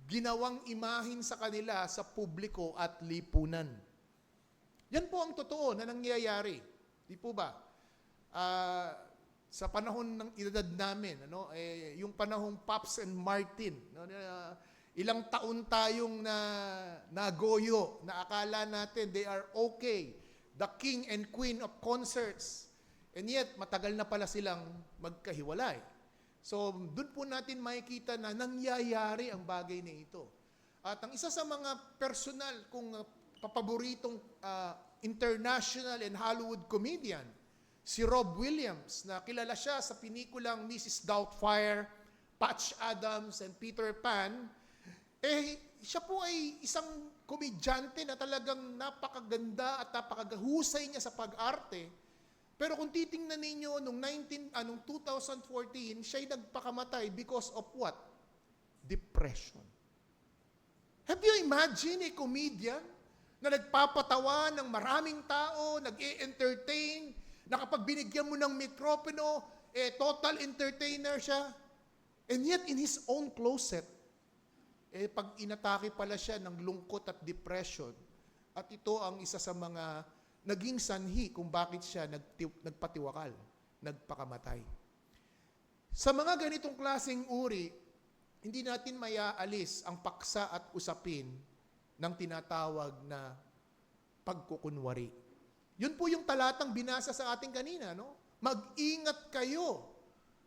ginawang imahin sa kanila sa publiko at lipunan. Yan po ang totoo na nangyayari. Di po ba? Sa panahon ng edad namin, yung panahong Pops and Martin, ilang taon tayong nagoyo na akala natin they are okay, the king and queen of concerts, and yet matagal na pala silang magkahiwalay. So, doon po natin makikita na nangyayari ang bagay na ito. At ang isa sa mga personal kong paboritong international and Hollywood comedian, si Rob Williams, na kilala siya sa pinikulang Mrs. Doubtfire, Patch Adams, and Peter Pan, siya po ay isang komedyante na talagang napakaganda at napakahusay niya sa pag-arte. Pero kung titingnan ninyo, noong 2014, siya'y nagpakamatay because of what? Depression. Have you imagined a comedian na nagpapatawa ng maraming tao, nag-e-entertain, na kapag binigyan mo ng mikropono, total entertainer siya. And yet, in his own closet, pag inatake pala siya ng lungkot at depression, at ito ang isa sa mga naging sanhi kung bakit siya nagpatiwakal, nagpakamatay. Sa mga ganitong klaseng uri, hindi natin mayaalis ang paksa at usapin ng tinatawag na pagkukunwari. Yun po yung talatang binasa sa ating kanina, no? Mag-ingat kayo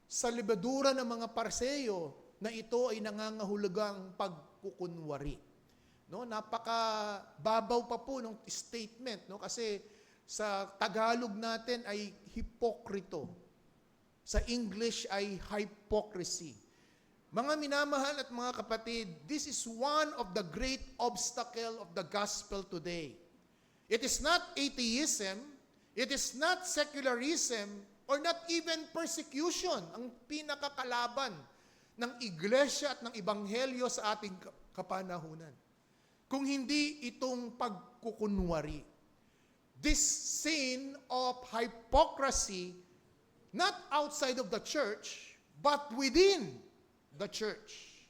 sa libadura ng mga parseyo na ito ay nangangahulugang pagkukunwari. No, napakababaw pa po ng statement, no, kasi sa Tagalog natin ay hipokrito. Sa English ay hypocrisy. Mga minamahal at mga kapatid, this is one of the great obstacle of the gospel today. It is not atheism, it is not secularism, or not even persecution ang pinakakalaban ng iglesia at ng ebanghelyo sa ating kapanahunan. Kung hindi itong pagkukunwari. This sin of hypocrisy, not outside of the church, but within the church.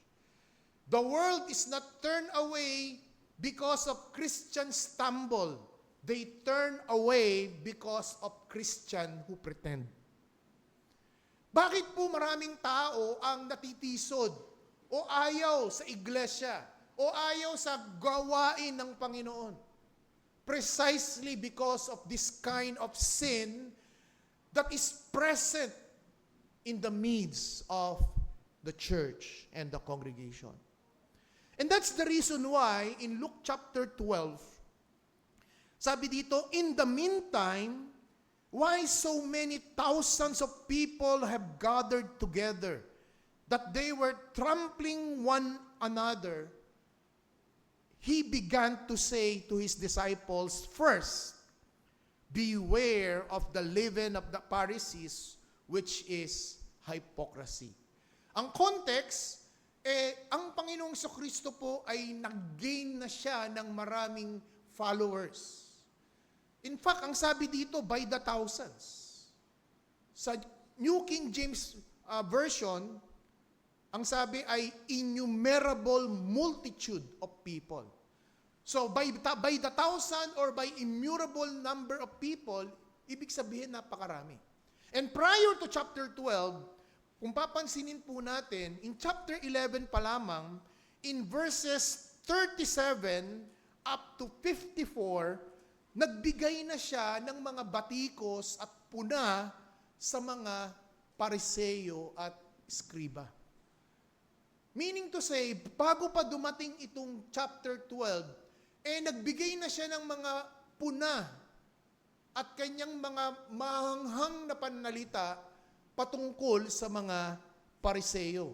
The world is not turned away because of Christians stumble. They turn away because of Christian who pretend. Bakit po maraming tao ang natitisod o ayaw sa iglesia o ayaw sa gawain ng Panginoon? Precisely because of this kind of sin that is present in the midst of the church and the congregation. And that's the reason why in Luke chapter 12, sabi dito, in the meantime, why so many thousands of people have gathered together that they were trampling one another? He began to say to his disciples, first, beware of the leaven of the Pharisees, which is hypocrisy. Ang context, ang Panginoong Kristo po ay nag-gain na siya ng maraming followers. In fact, ang sabi dito, by the thousands. Sa New King James Version, ang sabi ay innumerable multitude of people. So by the thousand or by immutable number of people, ibig sabihin napakarami. And prior to chapter 12, kung papansinin po natin, in chapter 11 pa lamang, in verses 37 up to 54, nagbigay na siya ng mga batikos at puna sa mga Pariseo at Skriba. Meaning to say, bago pa dumating itong chapter 12, nagbigay na siya ng mga puna at kanyang mga mahanghang na pananalita patungkol sa mga Pariseo.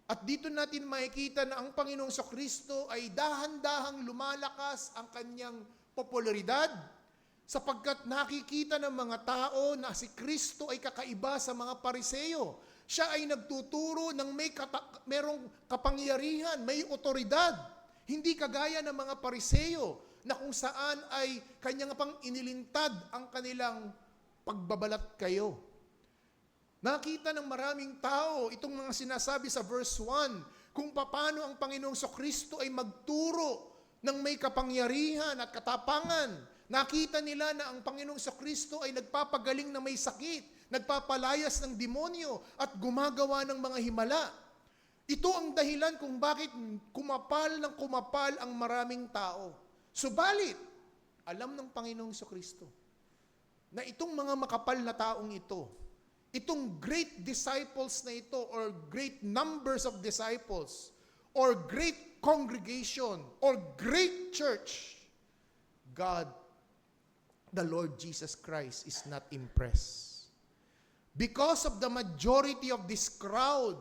At dito natin makikita na ang Panginoong Kristo ay dahan-dahang lumalakas ang kanyang popularidad sapagkat nakikita ng mga tao na si Kristo ay kakaiba sa mga Pariseo. Siya ay nagtuturo ng merong kapangyarihan, may otoridad. Hindi kagaya ng mga Pariseo na kung saan ay kanyang pang inilintad ang kanilang pagbabalat kayo. Nakita ng maraming tao itong mga sinasabi sa verse 1 kung paano ang Panginoong Kristo ay magturo ng may kapangyarihan at katapangan. Nakita nila na ang Panginoong Kristo ay nagpapagaling na may sakit, nagpapalayas ng demonyo at gumagawa ng mga himala. Ito ang dahilan kung bakit kumapal ang maraming tao. Subalit, alam ng Panginoong Kristo na itong mga makapal na taong ito, itong great disciples na ito or great numbers of disciples or great congregation or great church, God, the Lord Jesus Christ is not impressed. Because of the majority of this crowd,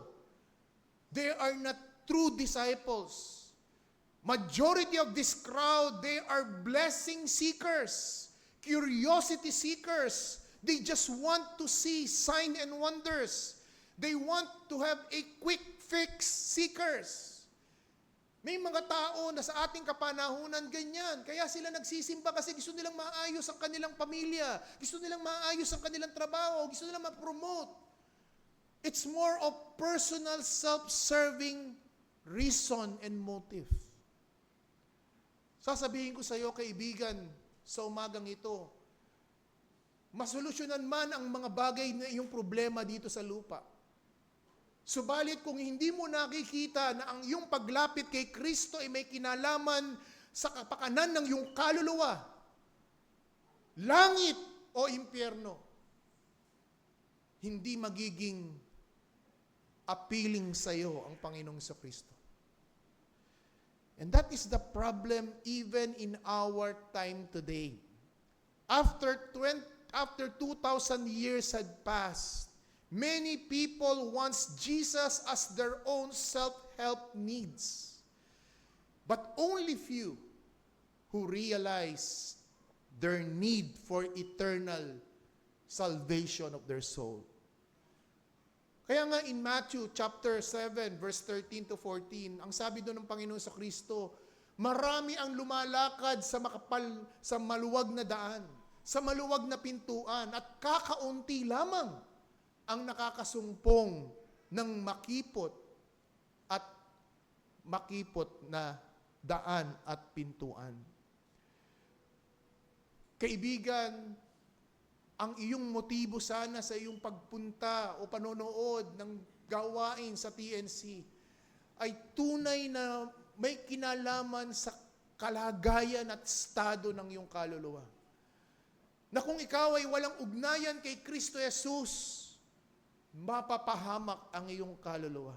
they are not true disciples. Majority of this crowd, they are blessing seekers, curiosity seekers. They just want to see sign and wonders. They want to have a quick fix seekers. May mga tao na sa ating kapanahunan ganyan. Kaya sila nagsisimba kasi gusto nilang maayos ang kanilang pamilya. Gusto nilang maayos ang kanilang trabaho. Gusto nilang ma-promote. It's more of personal self-serving reason and motive. Sasabihin ko sa iyo, kaibigan, sa umagang ito, masolusyonan man ang mga bagay na iyong problema dito sa lupa. Subalit kung hindi mo nakikita na ang iyong paglapit kay Kristo ay may kinalaman sa kapakanan ng iyong kaluluwa, langit o impyerno, hindi magiging appealing sa iyo ang Panginoong Kristo. And that is the problem even in our time today. After 2,000 years had passed, many people want Jesus as their own self-help needs. But only few who realize their need for eternal salvation of their soul. Kaya nga in Matthew chapter 7 verse 13 to 14, ang sabi doon ng Panginoon sa Kristo, marami ang lumalakad sa maluwag na daan, sa maluwag na pintuan, at kakaunti lamang ang nakakasumpong ng makipot na daan at pintuan. Kaibigan, ang iyong motibo sana sa iyong pagpunta o panonood ng gawain sa TNC ay tunay na may kinalaman sa kalagayan at estado ng iyong kaluluwa. Na kung ikaw ay walang ugnayan kay Kristo Jesus, mapapahamak ang iyong kaluluwa.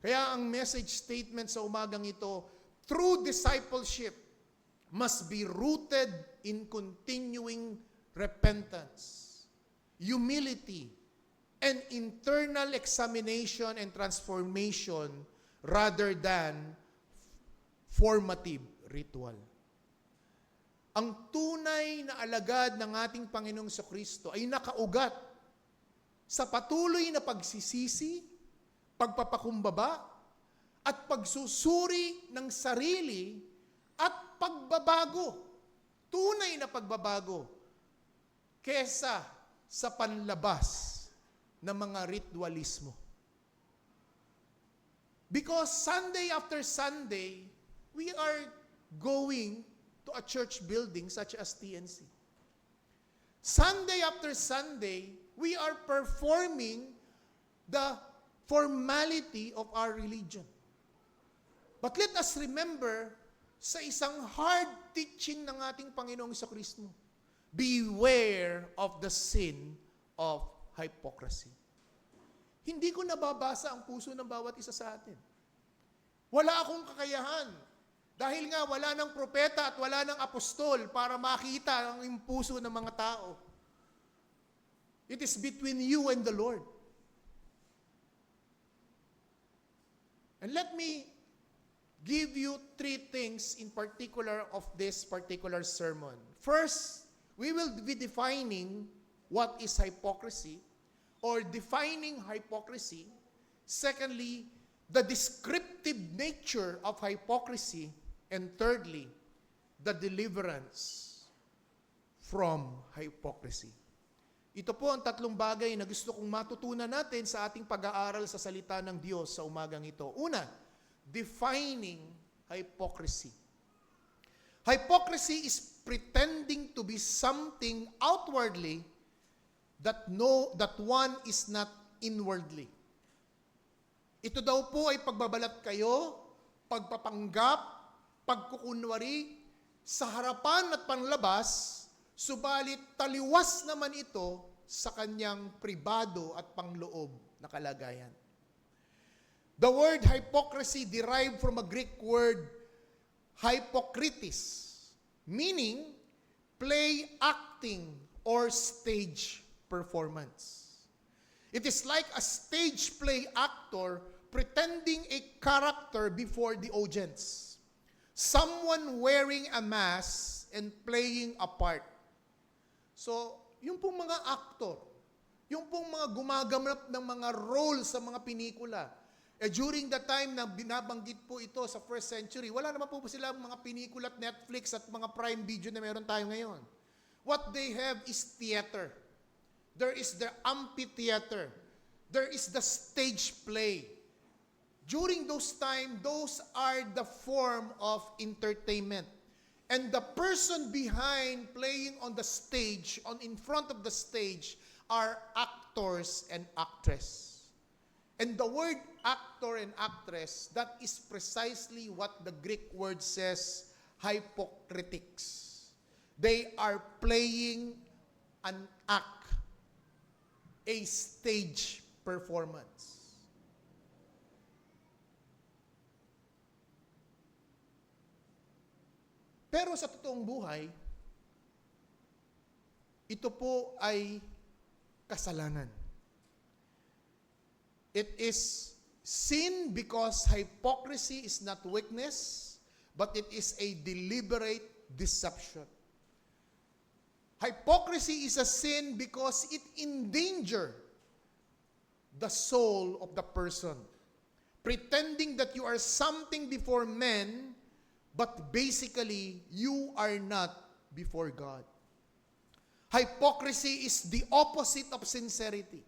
Kaya ang message statement sa umagang ito, true discipleship must be rooted in continuing repentance, humility, and internal examination and transformation rather than formative ritual. Ang tunay na alagad ng ating Panginoong Kristo ay nakaugat sa patuloy na pagsisisi, pagpapakumbaba, at pagsusuri ng sarili at pagbabago, tunay na pagbabago, kesa sa panlabas ng mga ritualismo. Because Sunday after Sunday, we are going to a church building such as TNC. Sunday after Sunday, we are performing the formality of our religion. But let us remember sa isang hard teaching ng ating Panginoong Jesucristo, beware of the sin of hypocrisy. Hindi ko nababasa ang puso ng bawat isa sa atin. Wala akong kakayahan. Dahil nga wala ng propeta at wala ng apostol para makita ang puso ng mga tao. It is between you and the Lord. And let me give you 3 things in particular of this particular sermon. First, we will be defining what is hypocrisy or defining hypocrisy. Secondly, the descriptive nature of hypocrisy. And thirdly, the deliverance from hypocrisy. Ito po ang 3 bagay na gusto kong matutunan natin sa ating pag-aaral sa salita ng Diyos sa umagang ito. Una, defining hypocrisy. Hypocrisy is pretending to be something outwardly that one is not inwardly. Ito daw po ay pagbabalat kayo, pagpapanggap, pagkukunwari sa harapan at panlabas, subalit taliwas naman ito sa kanyang pribado at pangloob na kalagayan. The word hypocrisy derived from a Greek word hypokritis, meaning play acting or stage performance. It is like a stage play actor pretending a character before the audience. Someone wearing a mask and playing a part. So, yung pong mga actor, yung pong mga gumaganap ng mga role sa mga pinikula, during the time na binabanggit po ito sa first century, wala naman po sila mga pinikula at Netflix at mga Prime Video na meron tayo ngayon. What they have is theater. There is the amphitheater. There is the stage play. During those time, those are the form of entertainment. And the person behind playing on the stage, in front of the stage, are actors and actress. And the word actor and actress, that is precisely what the Greek word says, hypocritics. They are playing an act, a stage performance. Pero sa totoong buhay, ito po ay kasalanan. It is sin because hypocrisy is not weakness, but it is a deliberate deception. Hypocrisy is a sin because it endangers the soul of the person. Pretending that you are something before men, but basically, you are not before God. Hypocrisy is the opposite of sincerity.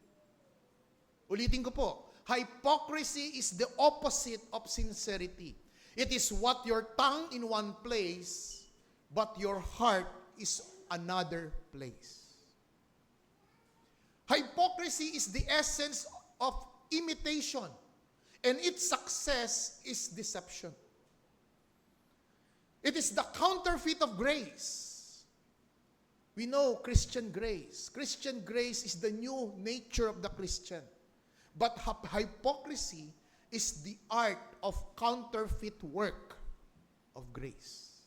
Ulitin ko po, hypocrisy is the opposite of sincerity. It is what your tongue in one place, but your heart is another place. Hypocrisy is the essence of imitation, and its success is deception. It is the counterfeit of grace. We know Christian grace. Christian grace is the new nature of the Christian. But hypocrisy is the art of counterfeit work of grace.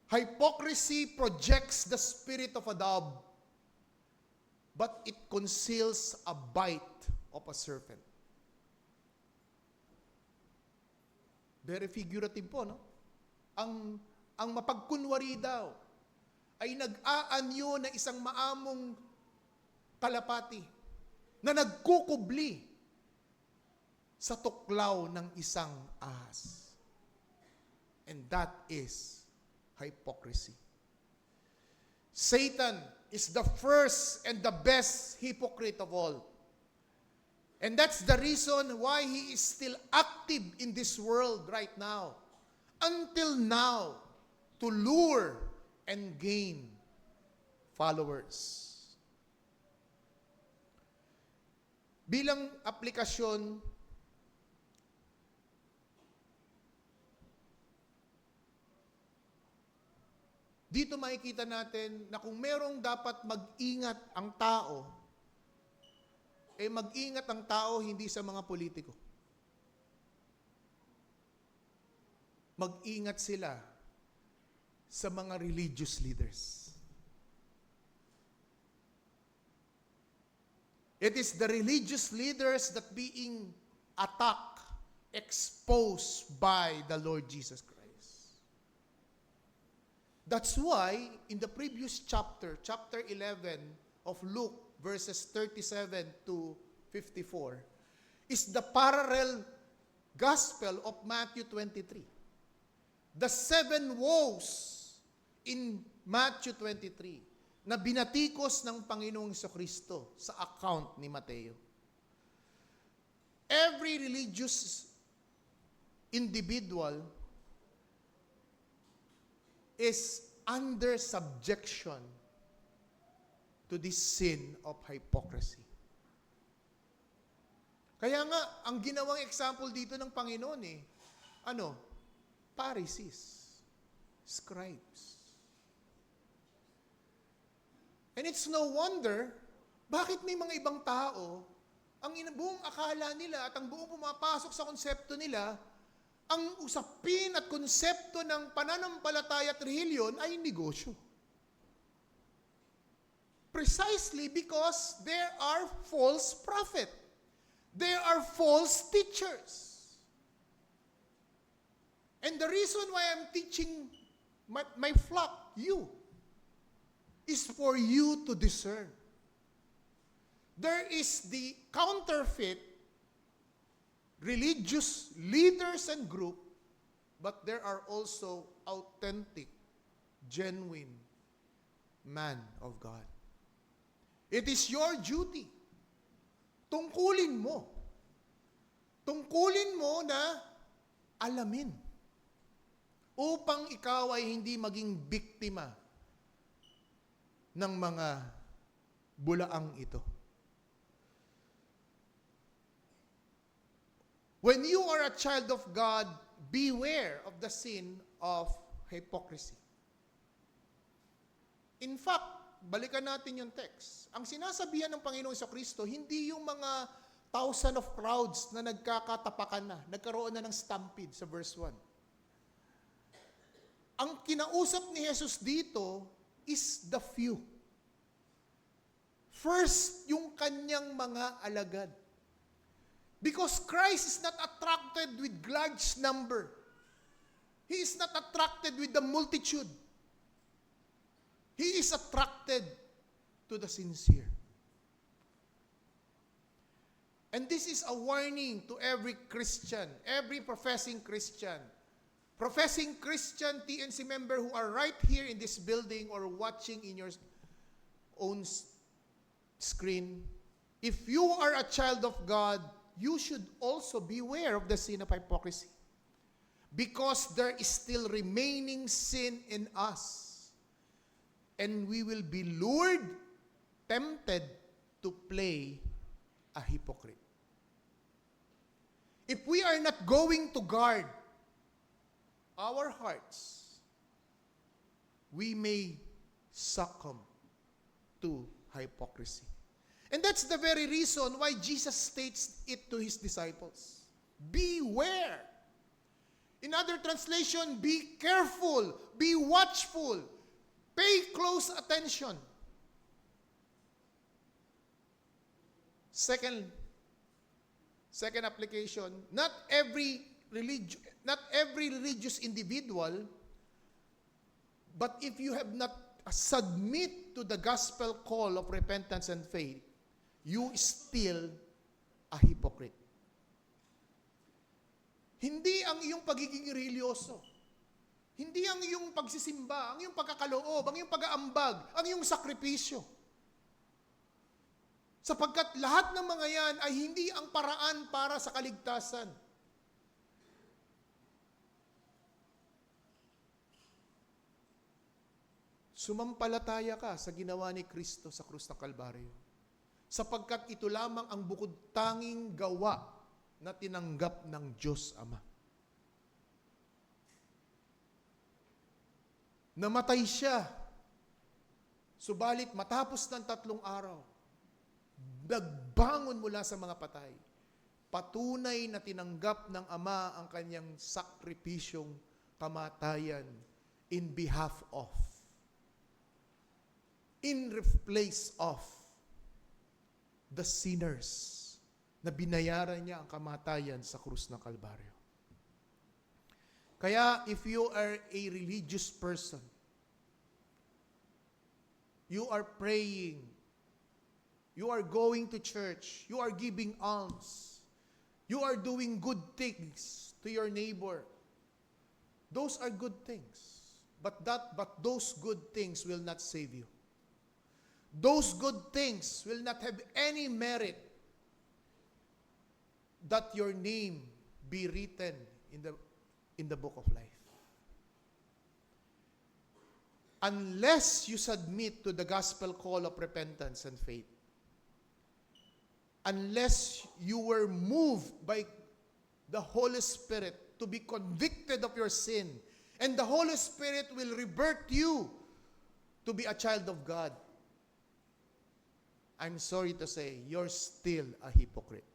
Hypocrisy projects the spirit of a dove, but it conceals a bite of a serpent. Very figurative po, no? Ang mapagkunwari daw ay nag-aanyo na isang maamong kalapati na nagkukubli sa tuklaw ng isang ahas. And that is hypocrisy. Satan is the first and the best hypocrite of all. And that's the reason why he is still active in this world right now. Until now, to lure and gain followers. Bilang aplikasyon, dito makikita natin na kung merong dapat mag-ingat ang tao, mag-ingat ang tao hindi sa mga politiko. Mag-ingat sila sa mga religious leaders. It is the religious leaders that being attacked, exposed by the Lord Jesus Christ. That's why in the previous chapter 11 of Luke, verses 37 to 54, is the parallel gospel of Matthew 23. The 7 woes in Matthew 23 na binatikos ng Panginoong Jesucristo sa account ni Mateo. Every religious individual is under subjection to this sin of hypocrisy. Kaya nga, ang ginawang example dito ng Panginoon Pharisees, scribes. And it's no wonder, bakit may mga ibang tao, ang buong akala nila at ang buong pumapasok sa konsepto nila, ang usapin at konsepto ng pananampalataya at relihiyon ay negosyo. Precisely because there are false prophets. There are false teachers. And the reason why I'm teaching my flock, you, is for you to discern. There is the counterfeit religious leaders and group, but there are also authentic, genuine man of God. It is your duty. Tungkulin mo na alamin upang ikaw ay hindi maging biktima ng mga bulaang ito. When you are a child of God, beware of the sin of hypocrisy. In fact, balikan natin yung text. Ang sinasabihan ng Panginoong Jesucristo, hindi yung mga thousand of crowds na nagkakatapakan na, nagkaroon na ng stampede sa verse 1. Ang kinausap ni Jesus dito is the few. First, yung kanyang mga alagad. Because Christ is not attracted with large number. He is not attracted with the multitude. He is attracted to the sincere. And this is a warning to every Christian, every professing Christian. Professing Christian TNC member who are right here in this building or watching in your own screen. If you are a child of God, you should also beware of the sin of hypocrisy. Because there is still remaining sin in us. And we will be lured, tempted to play a hypocrite. If we are not going to guard our hearts, we may succumb to hypocrisy. And that's the very reason why Jesus states it to his disciples. Beware. In other translation, be careful, be watchful, pay close attention. Second application, not every religious individual, but if you have not submit to the gospel call of repentance and faith, you still a hypocrite. Hindi ang iyong pagiging religyoso. Hindi ang iyong pagsisimba, ang iyong pagkakaloob, ang iyong pag-aambag, ang iyong sakripisyo. Sapagkat lahat ng mga yan ay hindi ang paraan para sa kaligtasan. Sumampalataya ka sa ginawa ni Kristo sa krus ng Kalbaryo. Sapagkat ito lamang ang bukod tanging gawa na tinanggap ng Diyos Ama. Namatay siya. Subalit matapos ng 3 araw, nagbangon mula sa mga patay. Patunay na tinanggap ng Ama ang kanyang sakripisyong kamatayan in behalf of, in place of the sinners na binayaran niya ang kamatayan sa krus ng Kalbaryo. Kaya if you are a religious person, you are praying, you are going to church, you are giving alms, you are doing good things to your neighbor, those are good things. But those good things will not save you. Those good things will not have any merit that your name be written in the book of life. Unless you submit to the gospel call of repentance and faith, unless you were moved by the Holy Spirit to be convicted of your sin, and the Holy Spirit will revert you to be a child of God, I'm sorry to say, you're still a hypocrite.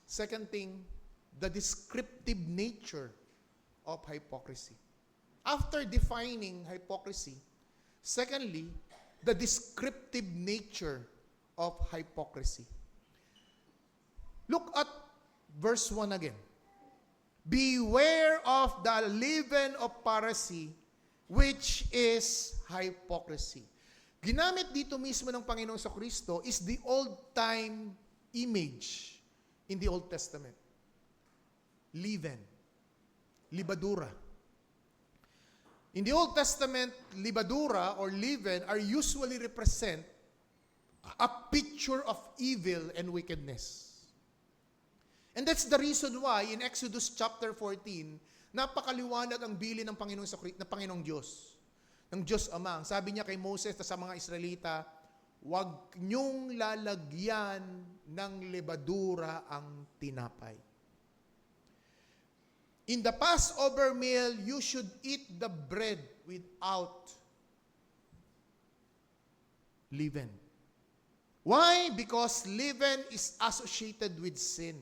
Second thing, the descriptive nature of hypocrisy. After defining hypocrisy, secondly, the descriptive nature of hypocrisy. Look at verse 1 again. Beware of the leaven of Pharisee, which is hypocrisy. Ginamit dito mismo ng Panginoon sa Kristo is the old-time image in the Old Testament. Leaven, libadura. In the Old Testament, libadura or leaven are usually represent a picture of evil and wickedness. And that's the reason why in Exodus chapter 14, napakaliwanag ang bilin ng Panginoong Diyos. Ng Diyos Ama. Sabi niya kay Moses at sa mga Israelita, huwag niyong lalagyan ng lebadura ang tinapay. In the Passover meal, you should eat the bread without leaven. Why? Because leaven is associated with sin.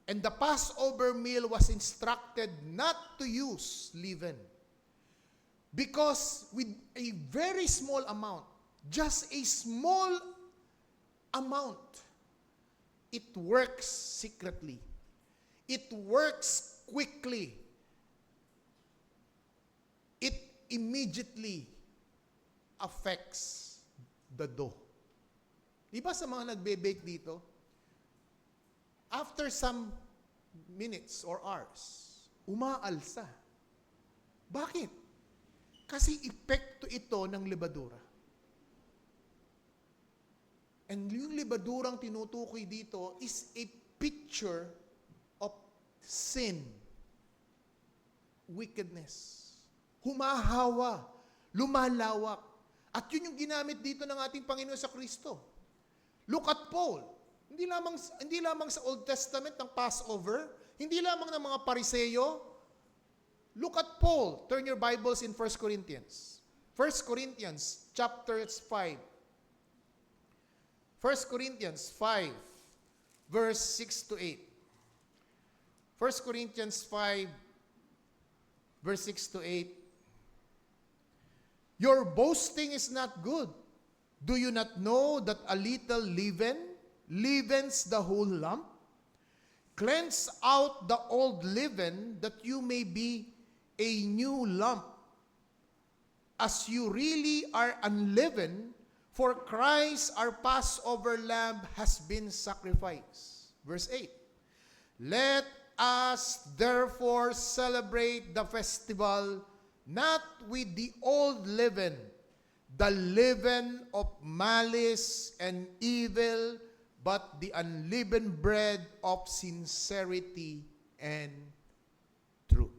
And the Passover meal was instructed not to use leaven. Because with a very small amount, just a small amount, it works secretly. It works quickly. It immediately affects the dough. Di ba sa mga nagbe-bake dito, after some minutes or hours, umaalsa. Bakit? Kasi epekto ito ng lebadura. And yung lebadurang tinutukoy dito is a picture of sin, wickedness. Humahawa, lumalawak. At yun yung ginamit dito ng ating Panginoon sa Kristo. Look at Paul. Hindi lamang sa Old Testament ng Passover, hindi lamang ng mga Pariseyo. Look at Paul. Turn your Bibles in 1 Corinthians. 1 Corinthians chapter 5. 1 Corinthians 5, verse 6 to 8. 1 Corinthians 5, verse 6 to 8. Your boasting is not good. Do you not know that a little leaven leavens the whole lump? Cleanse out the old leaven, that you may be a new lump, as you really are unleavened. For Christ, our Passover lamb, has been sacrificed. Verse 8. Let us therefore celebrate the festival not with the old leaven, the leaven of malice and evil, but the unleavened bread of sincerity and truth.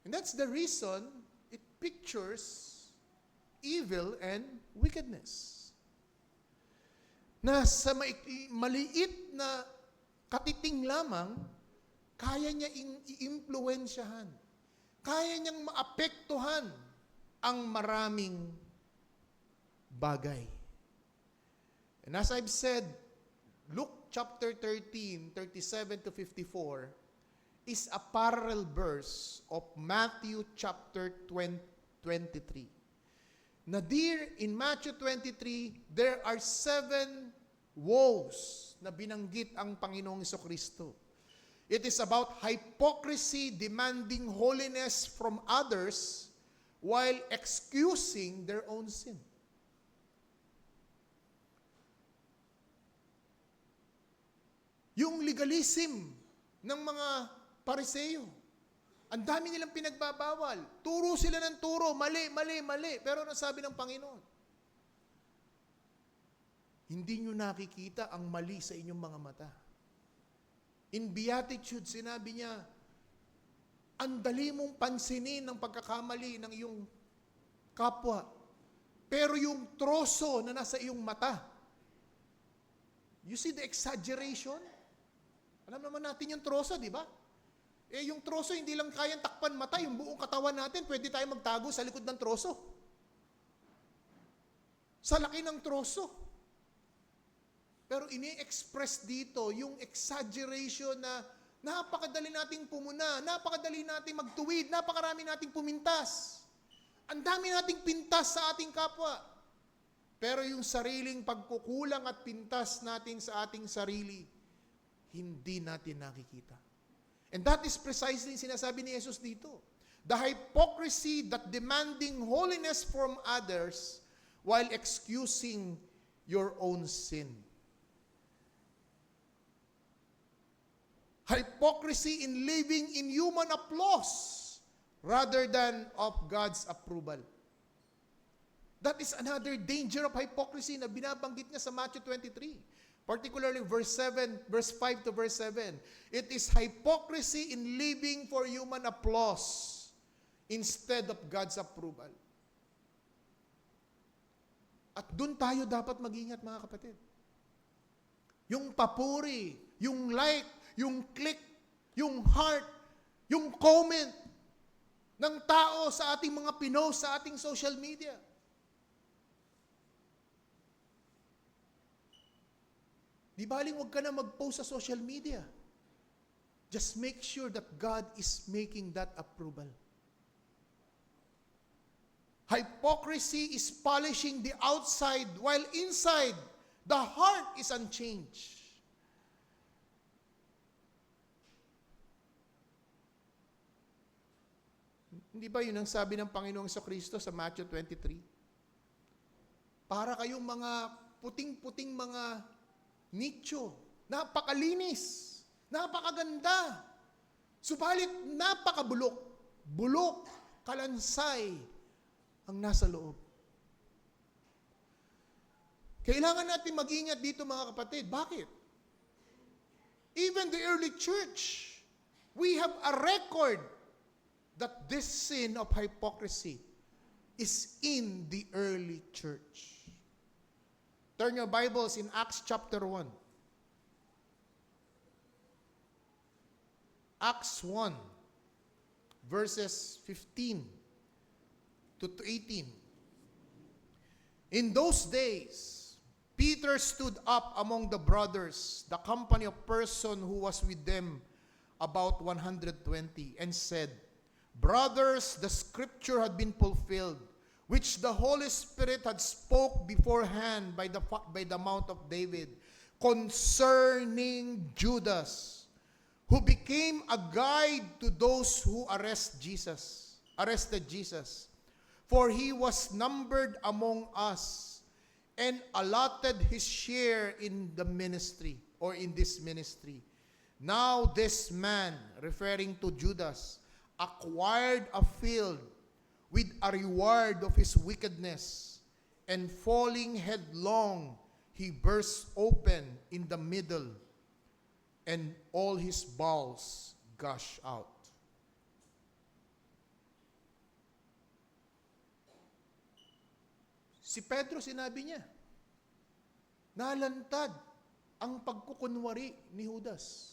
And that's the reason it pictures evil and wickedness. Na sa maliit na katiting lamang, kaya niya i-impluensyahan. Kaya niyang maapektuhan ang maraming bagay. And as I've said, Luke chapter 13, 37 to 54 is a parallel verse of Matthew chapter 23. Na dear, in Matthew 23, there are 7 woes na binanggit ang Panginoong Jesucristo. It is about hypocrisy demanding holiness from others while excusing their own sin. Yung legalism ng mga Pariseo, ang dami nilang pinagbabawal. Turo sila ng turo, mali, mali, mali. Pero ano sabi ng Panginoon? Hindi nyo nakikita ang mali sa inyong mga mata. In Beatitude, sinabi niya, ang dali mong pansinin ng pagkakamali ng iyong kapwa. Pero yung troso na nasa iyong mata, you see the exaggeration? Alam naman natin yung troso, di ba? Yung troso, hindi lang kayang takpan mata, yung buong katawan natin, pwede tayo magtago sa likod ng troso. Sa laki ng troso. Pero ini-express dito yung exaggeration na napakadali nating pumuna, napakadali nating magtuwid, napakarami nating pumintas. Ang dami nating pintas sa ating kapwa. Pero yung sariling pagkukulang at pintas natin sa ating sarili, hindi natin nakikita. And that is precisely sinasabi ni Jesus dito. The hypocrisy that demanding holiness from others while excusing your own sin. Hypocrisy in living in human applause rather than of God's approval. That is another danger of hypocrisy na binabanggit niya sa Matthew 23. Particularly verse 5 to verse 7. It is hypocrisy in living for human applause instead of God's approval. At doon tayo dapat mag-ingat, mga kapatid. Yung papuri, yung like, yung click, yung heart, yung comment ng tao sa ating mga pinost sa ating social media. Di baling huwag ka na mag-post sa social media. Just make sure that God is making that approval. Hypocrisy is polishing the outside while inside, the heart is unchanged. Hindi ba yun ang sabi ng Panginoong Jesucristo sa Matthew 23? Para kayong mga puting-puting mga nicho, napakalinis, napakaganda, subalit napakabulok, bulok, kalansay ang nasa loob. Kailangan natin mag-ingat dito, mga kapatid. Bakit? Even the early church, we have a record that this sin of hypocrisy is in the early church. Turn your Bibles in Acts chapter 1. Acts 1, verses 15 to 18. In those days, Peter stood up among the brothers, the company of persons who was with them, about 120, and said, Brothers, the scripture had been fulfilled, which the Holy Spirit had spoke beforehand by the mouth of David, concerning Judas, who became a guide to those who arrested Jesus. For he was numbered among us and allotted his share in the ministry, or in this ministry. Now this man, referring to Judas, acquired a field with a reward of his wickedness, and falling headlong, he burst open in the middle, and all his bowels gushed out. Si Pedro, sinabi niya, nalantad ang pagkukunwari ni Judas.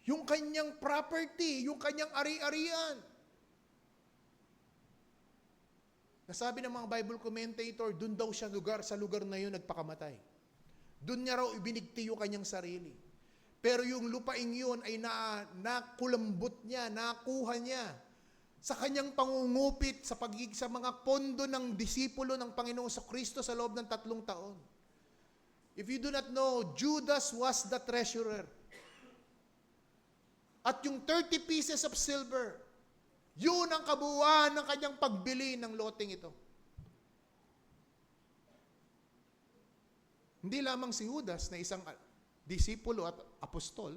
Yung kanyang property, yung kanyang ari-arian. Nasabi ng mga Bible commentator, dun daw siya sa lugar na yun nagpakamatay. Dun niya raw ibinigti yung kanyang sarili. Pero yung lupaing yun ay nakulambot niya, nakuha niya sa kanyang pangungupit sa sa mga pondo ng disipulo ng Panginoong Kristo sa loob ng 3 taon. If you do not know, Judas was the treasurer. At yung 30 pieces of silver, yun ang kabuuan ng kanyang pagbili ng loteng ito. Hindi lamang si Judas na isang disipulo at apostol,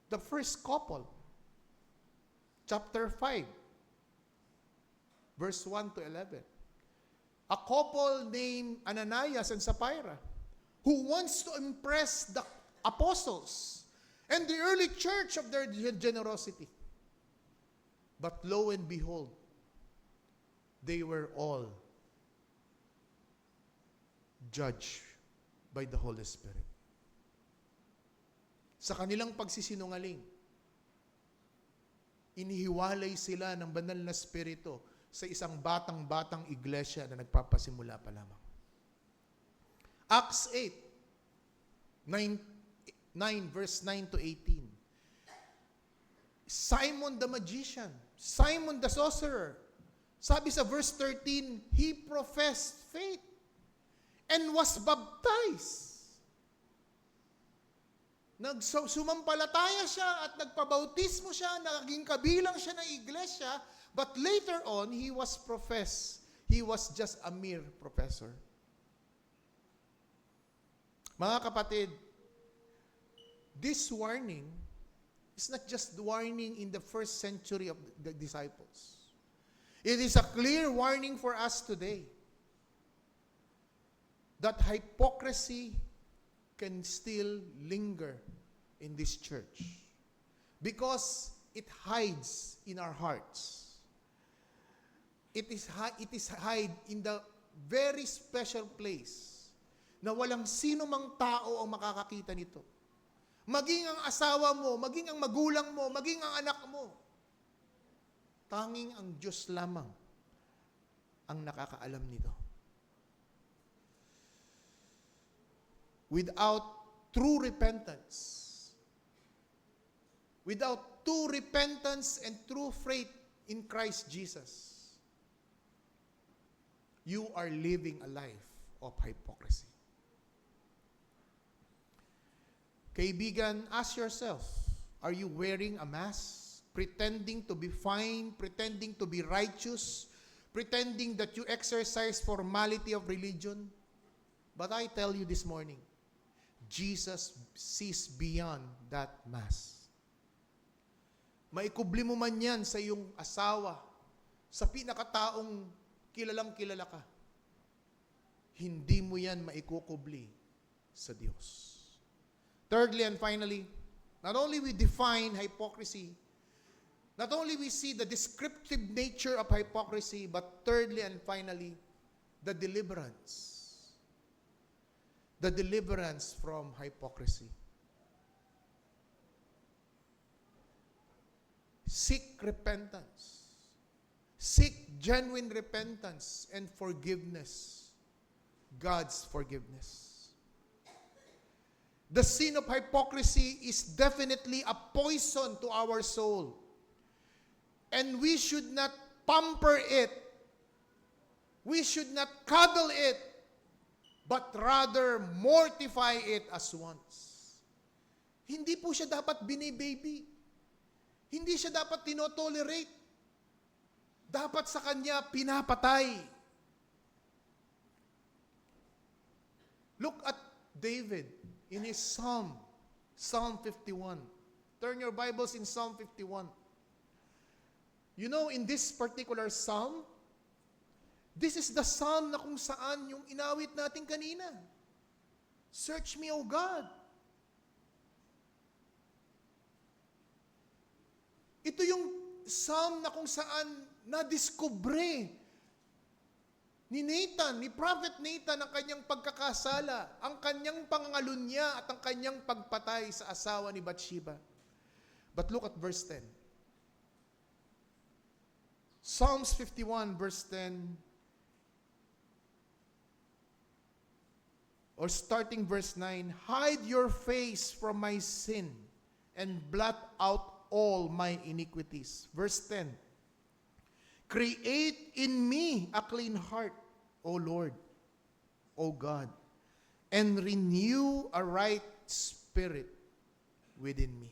the first couple, chapter 5, verse 1 to 11. A couple named Ananias and Sapphira, who wants to impress the apostles and the early church of their generosity. But lo and behold, they were all judged by the Holy Spirit. Sa kanilang pagsisinungaling, inihiwalay sila ng banal na spirito sa isang batang-batang iglesia na nagpapasimula pa lamang. Acts 9 verse 9 to 18. Simon the magician, Simon the sorcerer, sabi sa verse 13, he professed faith and was baptized. Sumampalataya siya at nagpabautismo siya, naging kabilang siya ng iglesia, but later on, he was just a mere professor. Mga kapatid, this warning is not just warning in the first century of the disciples. It is a clear warning for us today that hypocrisy can still linger in this church because it hides in our hearts. It is hide in the very special place na walang sino mang tao ang makakakita nito. Maging ang asawa mo, maging ang magulang mo, maging ang anak mo. Tanging ang Diyos lamang ang nakakaalam nito. Without true repentance and true faith in Christ Jesus, you are living a life of hypocrisy. Kaibigan, ask yourself, are you wearing a mask, pretending to be fine, pretending to be righteous, pretending that you exercise formality of religion? But I tell you this morning, Jesus sees beyond that mask. Maikubli mo man yan sa iyong asawa, sa pinakataong kilalang kilala ka, hindi mo yan maikukubli sa Diyos. Thirdly and finally, not only we define hypocrisy, not only we see the descriptive nature of hypocrisy, but thirdly and finally, the deliverance. The deliverance from hypocrisy. Seek repentance. Seek genuine repentance and forgiveness. God's forgiveness. The sin of hypocrisy is definitely a poison to our soul. And we should not pamper it. We should not cuddle it, but rather mortify it as once. Hindi po siya dapat binibaby. Hindi siya dapat tinotolerate. Dapat sa kanya pinapatay. Look at David in his Psalm 51. Turn your Bibles in Psalm 51. You know, in this particular Psalm, this is the Psalm na kung saan yung inawit natin kanina. Search me, O God. Ito yung Psalm na kung saan nadiskubre ni Nathan, ni Prophet Nathan, ang kanyang pagkakasala, ang kanyang pangangalunya at ang kanyang pagpatay sa asawa ni Bathsheba. But look at verse 10. Psalms 51 verse 10, or starting verse 9, hide your face from my sin and blot out all my iniquities. Verse 10, create in me a clean heart, O Lord, O God, and renew a right spirit within me.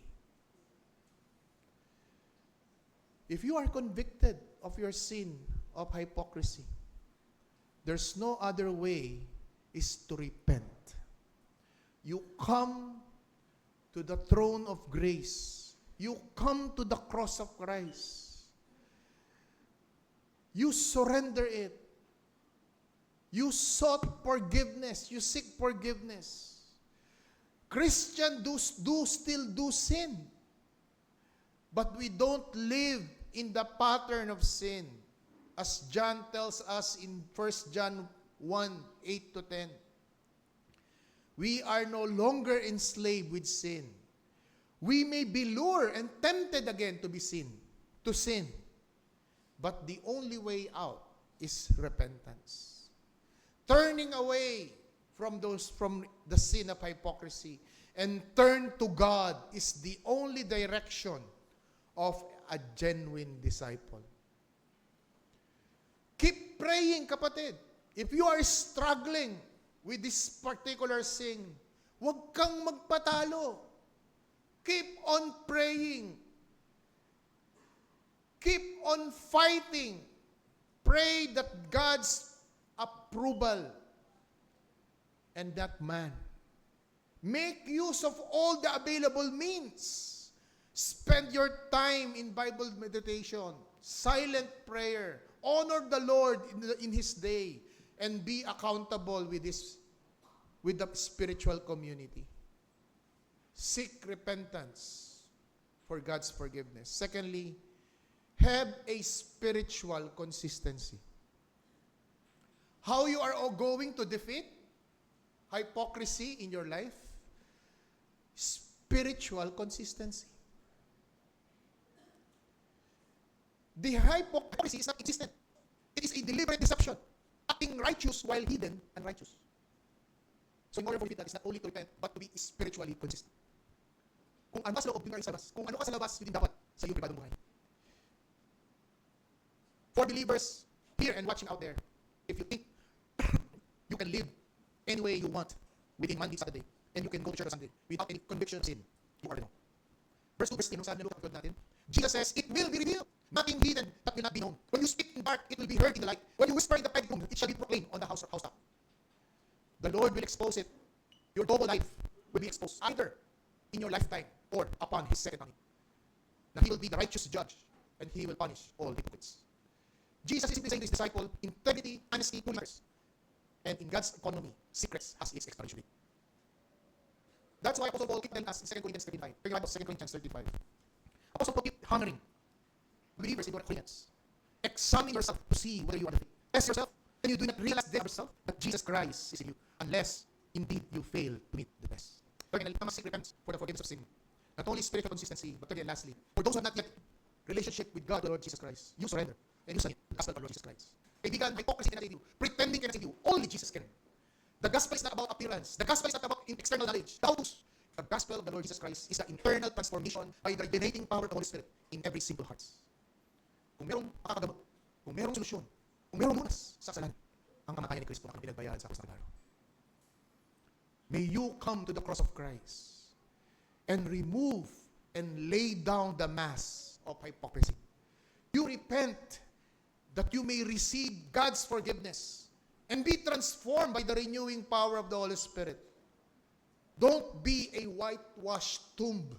If you are convicted of your sin of hypocrisy, there's no other way is to repent. You come to the throne of grace. You come to the cross of Christ. You surrender it. You sought forgiveness. You seek forgiveness. Christians still do sin. But we don't live in the pattern of sin. As John tells us in 1 John 1, 8 to 10. We are no longer enslaved with sin. We may be lured and tempted again to sin. But the only way out is repentance. Turning away from the sin of hypocrisy and turn to God is the only direction of a genuine disciple. Keep praying, kapatid. If you are struggling with this particular sin, huwag kang magpatalo. Keep on praying. Keep on fighting. Pray that God's approval and that man. Make use of all the available means. Spend your time in Bible meditation, silent prayer. Honor the Lord in His day and be accountable with the spiritual community. Seek repentance for God's forgiveness. Secondly, have a spiritual consistency. How you are going to defeat hypocrisy in your life? Spiritual consistency. The hypocrisy is not existent. It is a deliberate deception, acting righteous while hidden unrighteous. So in order for you to that, is not only to repent, but to be spiritually consistent. Kung ano ka sa loob, yun ka rin sa labas. Kung ano ka sa labas, yun din dapat sa iyong pribadong buhay. For believers here and watching out there, if you think you can live any way you want within Monday, Saturday, and you can go to church on Sunday without any conviction of sin, you are wrong. Verse 2, verse 3, nung sabi na Luke, natin, Jesus says, it will be revealed, nothing hidden that will not be known. When you speak in dark, it will be heard in the light. When you whisper in the private room, it shall be proclaimed on the housetop. The Lord will expose it. Your double life will be exposed, either in your lifetime or upon His second coming. Now He will be the righteous judge, and He will punish all hypocrites. Jesus is simply saying to His disciple, integrity, honesty, holiness, and in God's economy, secrets has its expiration date. That's why Apostle Paul kept telling us in 2 Corinthians 13:5. Turn your Bible to 2 Corinthians 13:5. Apostle Paul kept hammering believers in Corinthians. Examine yourself to see whether you are the faith. Test yourself, and you do not realize there yourself that Jesus Christ is in you, unless indeed you fail to meet the test. Thirdly, we must seek repentance for the forgiveness of sin. Not only spiritual consistency, but thirdly and lastly, for those who have not yet relationship with God, the Lord Jesus Christ, you surrender and you submit to the gospel of the Lord Jesus Christ. Kaibigan, hypocrisy cannot save you. Pretending cannot save you. Only Jesus can. The gospel is not about appearance. The gospel is not about external knowledge. The gospel of the Lord Jesus Christ is the internal transformation by the regenerating power of the Holy Spirit in every single heart. Kung merong makakagamot, kung merong solusyon, kung merong lunas sa kasalanan, ang kamatayan ni Kristo ang pinagbayaran sa krus ng Kalbaryo. May you come to the cross of Christ and remove and lay down the mask of hypocrisy. You repent that you may receive God's forgiveness and be transformed by the renewing power of the Holy Spirit. Don't be a whitewashed tomb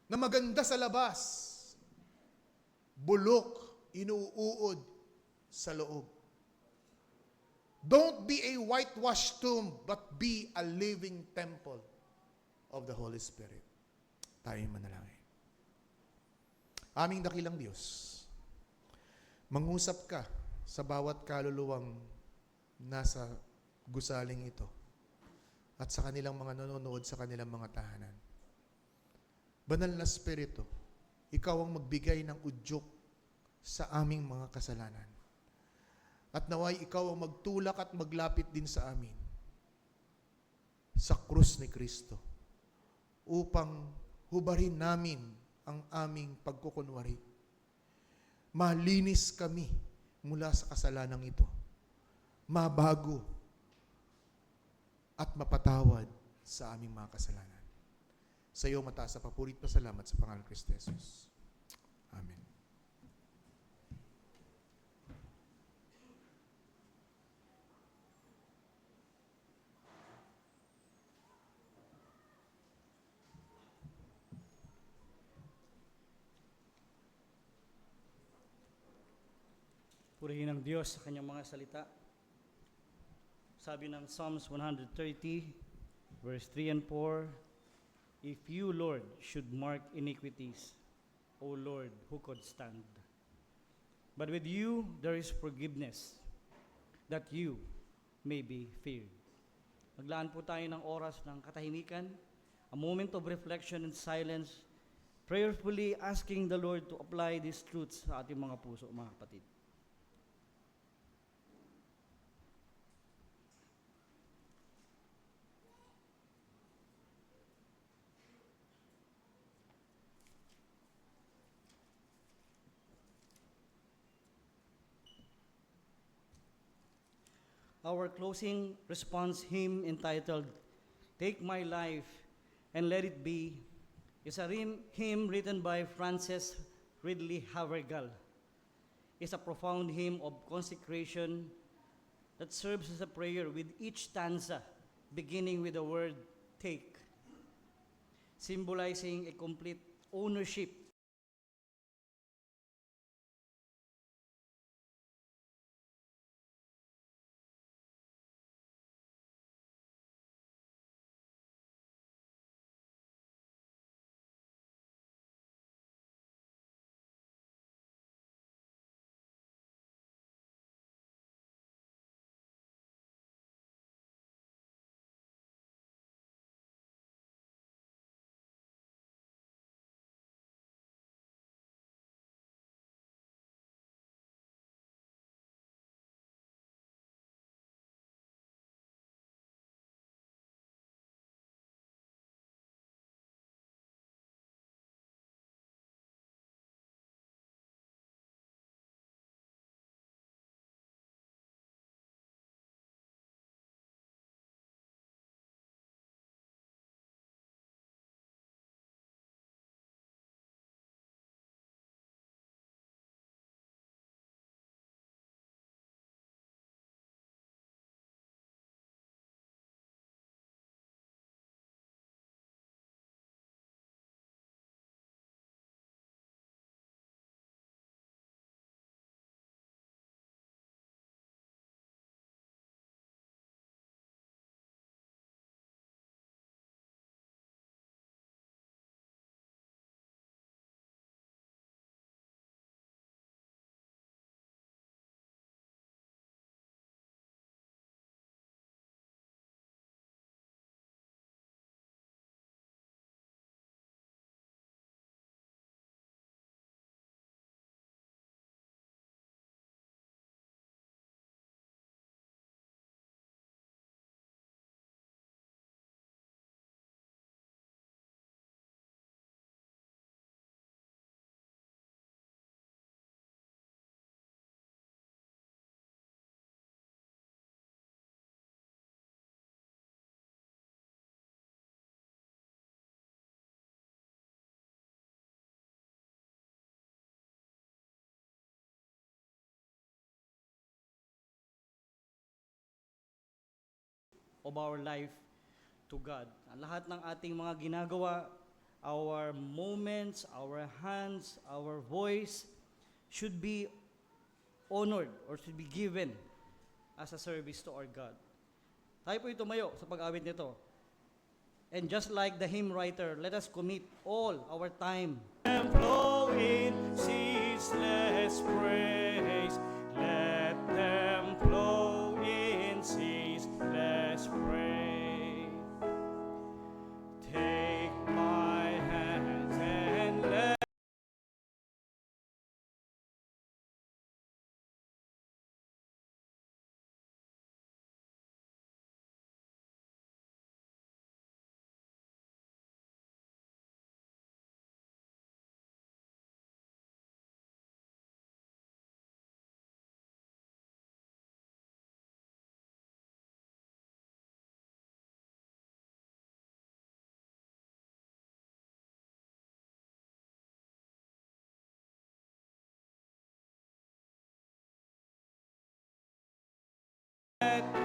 na maganda sa labas, bulok, inuuod sa loob. Don't be a whitewashed tomb, but be a living temple of the Holy Spirit. Tayo manalangin. Aming dakilang Diyos, mangusap ka sa bawat kaluluwang nasa gusaling ito at sa kanilang mga nanonood sa kanilang mga tahanan. Banal na Espiritu, Ikaw ang magbigay ng udyok sa aming mga kasalanan. At naway Ikaw ang magtulak at maglapit din sa amin sa krus ni Kristo upang hubarin namin ang aming pagkukunwari. Malinis kami mula sa kasalanang ito. Mabago at mapatawad sa aming mga kasalanan. Sa iyo mataas na papurit pa salamat sa pangalan ni Kristo Jesus. Amen. Purihin ang Diyos sa kanyang mga salita. Sabi ng Psalms 130, verse 3 and 4, If you, Lord, should mark iniquities, O Lord, who could stand? But with you there is forgiveness, that you may be feared. Maglaan po tayo ng oras ng katahimikan, a moment of reflection and silence, prayerfully asking the Lord to apply these truths sa ating mga puso, mga kapatid. Our closing response hymn entitled, Take My Life and Let It Be, is a hymn written by Frances Ridley Havergal. It's a profound hymn of consecration that serves as a prayer with each stanza beginning with the word take, symbolizing a complete ownership of our life to God. Ang lahat ng ating mga ginagawa, our moments, our hands, our voice should be honored or should be given as a service to our God. Tayo po tumayo sa pag-awit nito. And just like the hymn writer, let us commit all our time and flow in ceaseless praise. Let them flow in ceaseless praise. Take my hands and let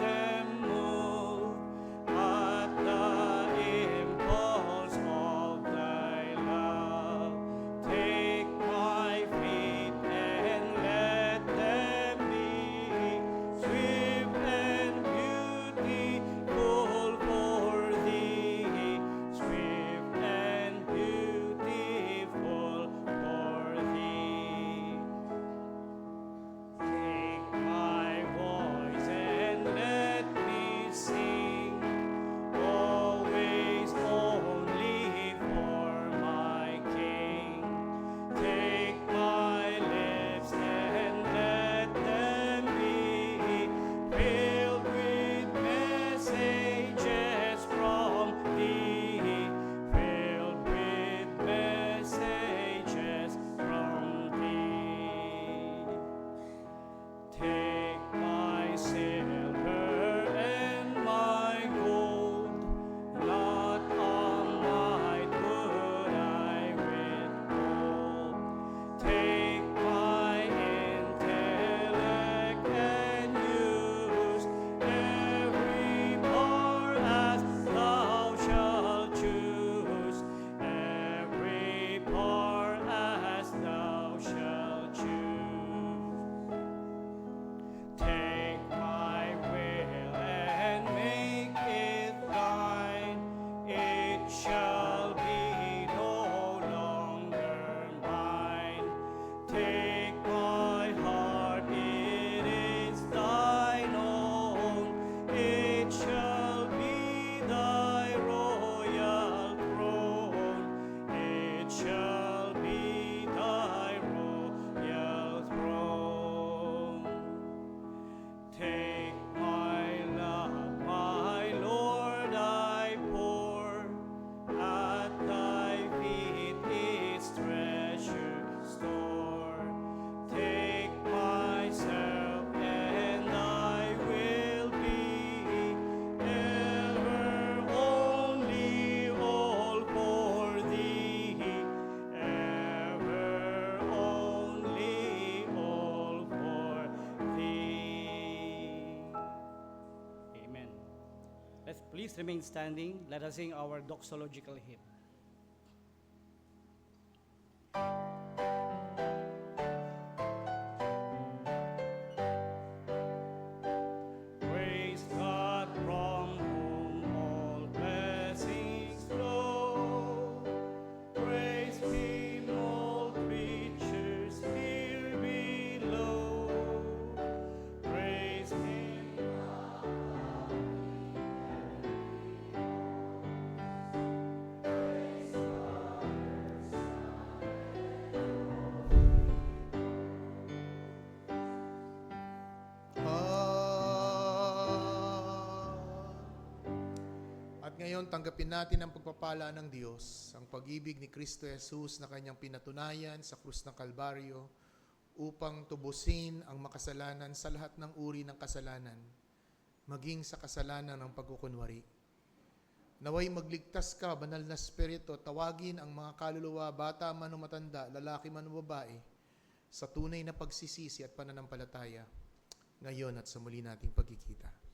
them move at the impulse of thy love. Take my feet and let them be swift and beautiful for thee, swift and beautiful for thee. Take my voice and let me sing, always only for my King. Take my lips and let them be filled with messages from thee, filled with messages from thee. Take my silver and my gold, not a mite would I withhold. Take my intellect and use every part as thou shalt choose, every part as thou shalt choose. Take my will and make it thine, it shall be no longer mine. Take my heart, it is thine own, it shall be thy royal throne, it shall be thy royal throne. Take my love, my Lord, I pour at thy feet its treasure store. Take myself and I will be ever only all for thee, ever only all for thee. Amen. Let's please remain standing. Let us sing our doxological hymn. Praise God from whom all blessings flow. Praise Him, all creatures here below. Praise Him. At ngayon, tanggapin natin ang pagpapala ng Diyos, ang pag-ibig ni Kristo Jesus na kanyang pinatunayan sa krus ng Kalbaryo upang tubusin ang makasalanan sa lahat ng uri ng kasalanan, maging sa kasalanan ng pagkukunwari. Naway magligtas ka, banal na Espiritu, tawagin ang mga kaluluwa, bata man o matanda, lalaki man o babae, sa tunay na pagsisisi at pananampalataya, ngayon at sa muli nating pagkikita.